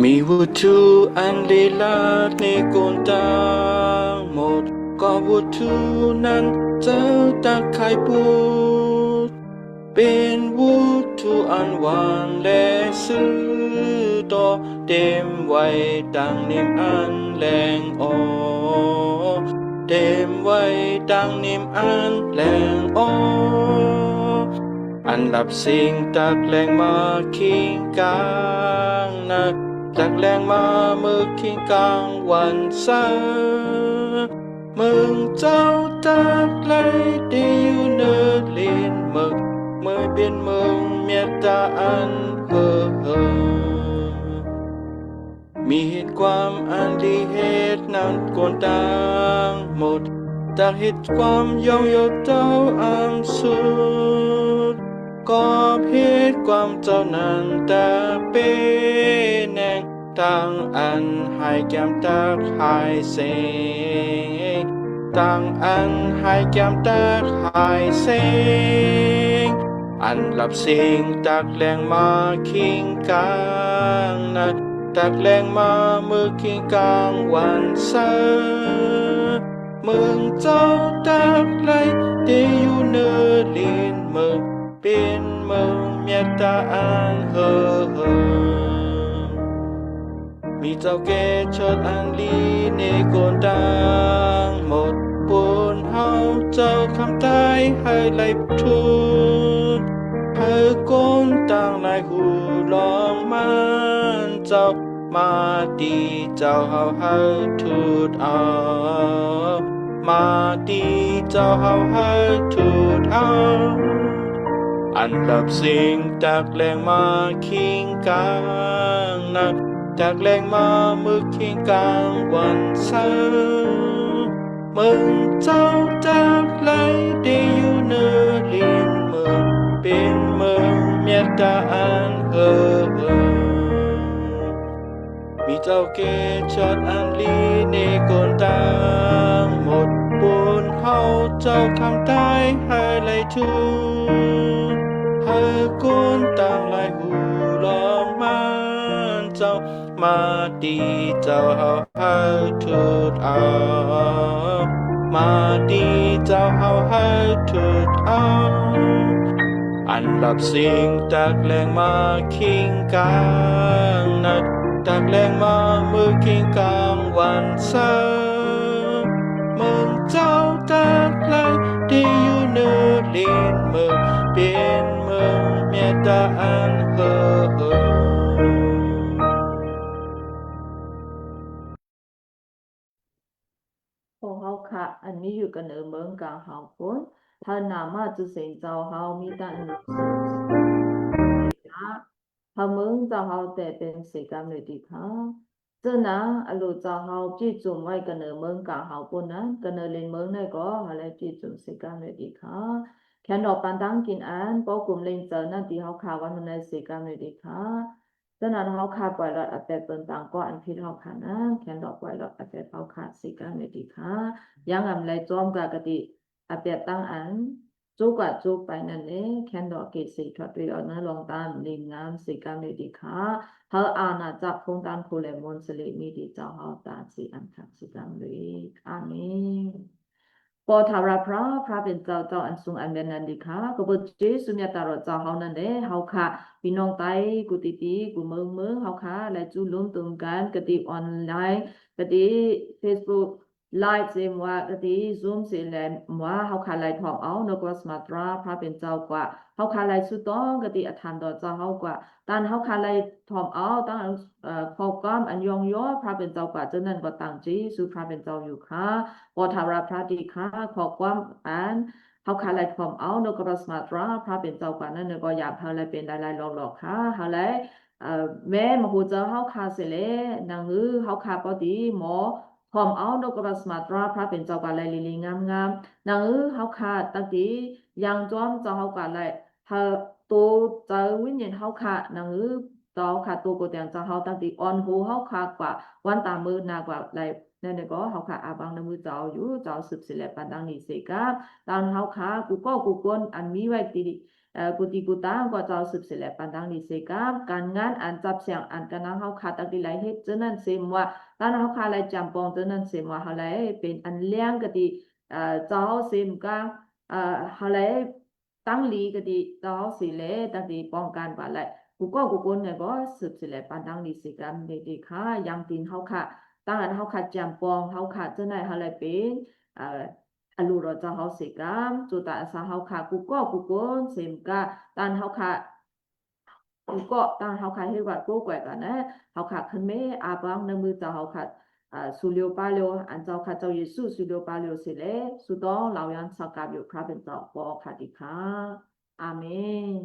มี วุธุอันลีลาดในโกนตังหมดก็วุธุนั้นเจ้าตักไข่ปูดเป็นวุธุอันหวานและซื้อต่อเต็มไว้ดังนิมอันแรงออเต็มไว้ดังนิมอันแรงอออันดับสิ่งตักแรงมาคิงกลางนักตักแรงมามือคิงกลางวันเสาร์มึงเจ้าตักไหลดีอยู่เนื้อเลีนมึกเมื่อเป็นมึงเมียตาอันเฮ่อเฮ่อมีเหตุความอันดีเหตุนั้นกวนต่างหมดจากเหตุความยองโยเต้าอันสุดก็เหตุความเจ้านั้นแต่เป็นแนงต่างอันให้แก้มตักให้เสงต่างอันให้แก้มตักให้เสงอันหลับสิ่งตักแรงมาคิงกลางนัดตักแรงมามือคิงกลางวันเสาร์มึงเจ้าตักไหลได้อยู่เนื้อลินมึงเป็นมึงเมียตาอันเฮ่อเฮ่อมีเจ้าแก่ชดอันลีในโกนดังหมดปูนเฮาเจ้าคำตายให้ไหลทุนให้โกนต่างหลายหูลองมันเจ้ามาดีเจ้าเฮาให้ทุดเอามาดีเจ้าเฮาให้ทุดเอาอันดับสิ่งตักแรงมาคิงกลางนักตักแรงมามือคิงกลางวันเสาร์มึงเจ้าตักไหลได้อยู่เนื้อลินมึงเป็นมึงเมียตาอันเฮ่อเฮ่อมีเจ้าเกชดอันลีในโกนต่างหมดปูนเฮาเจ้าคำตายให้ไหลทุนให้โกนต่างหลายหูลองมันเจ้ามาดีเจ้าเฮาให้ทุดเอามาดีเจ้าเฮาให้ทุดเอาอันหลับสิ่งตักแรงมาคิงกลางนัดตักแรงมามือคิงกลางวันเสาร์มึงเจ้าตักไหลที่อยู่เนื้อลินมึงเป็นมึงเมียตาอันเฮ่อเฮ่อพวกเขาค่ะอันนี้อยู่กันเออเมืองกลางเฮาคนถ้านามาจะเสียงเจ้าเฮามีแต่อันรู้สึกนะถ้าเมืองเจ้าเฮาแต่เป็นสิกรรมเลยดีค่ะเจ้านะอลูเจ้าเฮาจีจุ่มไว้กันเออเมืองกลางเฮาคนนะกันเออเล่นเมืองได้ก็อะไรจีจุ่มสิกรรมเลยดีค่ะแค่ดอกปันตั้งกินอันพอกลุ่มเล่นเจอนั่นที่เฮาข่าววันในสิกรรมเลยดีค่ะฉะนั้นเฮาขาดปล่อยลอดอัปเดตเปินต่างก็อันพิดเฮาขาดนะแค่ดอกปล่อยลอดอัปเดตเฮาขาดสิกรรมเลยดีค่ะยังอำไรจอมกากติอัปเดตตั้งอันจูกว่าจูไปนั่นเองแค่ดอกเกษตรทวีเอานะลองตามลิงงามสิกรรมเลยดีค่ะเฮาอาณาจักรคงตามโคเลมอนสลิมีดีเจ้าเฮาตาสิอันทักสิกรรมเลยอาเมนปอทาราพระเป็นเจ้าอันสูงอันเป็นนันดีค่ะก็บ่เจสุญญาตารเจ้าเฮานั่นเด้เฮาค่ะพี่น้องไตกุติติกุเมืองเฮาค่ะและจุลุมตุมกันกติออนไลน์กติ Facebook ไลฟ์เซมว่ากติ Zoom เสแลมว่าเฮาค่ะไลฟ์ทอมเอานกวสมาตราพระเป็นเจ้ากว่าเฮาค่ะไลฟ์สุดต้องกติอธรรมต่อเจ้าเฮากว่าตานเฮาค่ะไลฟ์ทอมเอาตั้งข้อกรรมอันยองย่อพระเป็นเจ้ากว่าเจ้านั้นก็ตั้งจีสุพระเป็นเจ้าอยู่ค่ะปอทาราพระดีค่ะขอความอันเฮาค่ะไลฟ์ทอมเอานกวสมาตราพระเป็นเจ้ากว่านั่นก็อยากเฮาไลฟ์เป็นหลายๆหลอกๆค่ะเฮาไลฟ์แม่มาฮู้เจ้าเฮาค่ะเสเลนางือเฮาค่ะปอดีหมอพร้อมเอานกกระสมาตราพระเป็นเจ้ากว่าไลลีงามนางเฮาค่ะตั้งตียังจอมเจ้าเฮากว่าไลเฮาตัวเจ้าวิญญาณเฮาค่ะนางเจ้าค่ะตัวก็แต่งเจ้าเฮาตั้งตีอ่อนหูเฮาค่ะกว่าวันตามือนากว่าไล นั่นเนี่ยก็เฮาค่ะอาบังนมือเจ้าอยู่เจ้าสืบสิแลปันดังนี้เสกาตอนเฮาค่ะกูก็กูกวนอันมีไว้ติกูติกูตางก็เจ้าสืบสิแลปันดังนี้เสกาการงานอันจับเสียงอันกันนังเฮาค่ะตักดิไลเฮ็ดจนั้นเสมว่าตอนเฮาค่ะไลจำปองจนั้นเสมว่าเฮาไลเป็นอันเลี้ยงกะติเจ้าเสมกาเฮาไลตั้งลีกะติเจ้าสิแลตักดิป้องกันว่าไลกูก็กูกวนเนี่ยก็สืบสิแลปันดังนี้เสกาเด็กๆค่ะยังตินเฮาค่ะตั้งอันเฮาค่ะจำปองเฮาค่ะจนั้นเฮาไลเป็นอลูรอเจ้าเฮาเสกามจุตาสาเฮาค่ะกูก็กูกวนเสมกาตันเฮาค่ะกูก็ตันเฮาค่ะเฮ็ดว่ากูกวยกันนะเฮาค่ะขึ้นเมอาบังในมือเจ้าเฮาค่ะสุเลียวปาเลียวอันเจ้าค่ะเจ้าเยซูสุเลียวปาเลียวสิเลสุดองเหล่ายันสักกับอยู่พระเป็นเจ้าปอค่ะดิค่ะอาเมน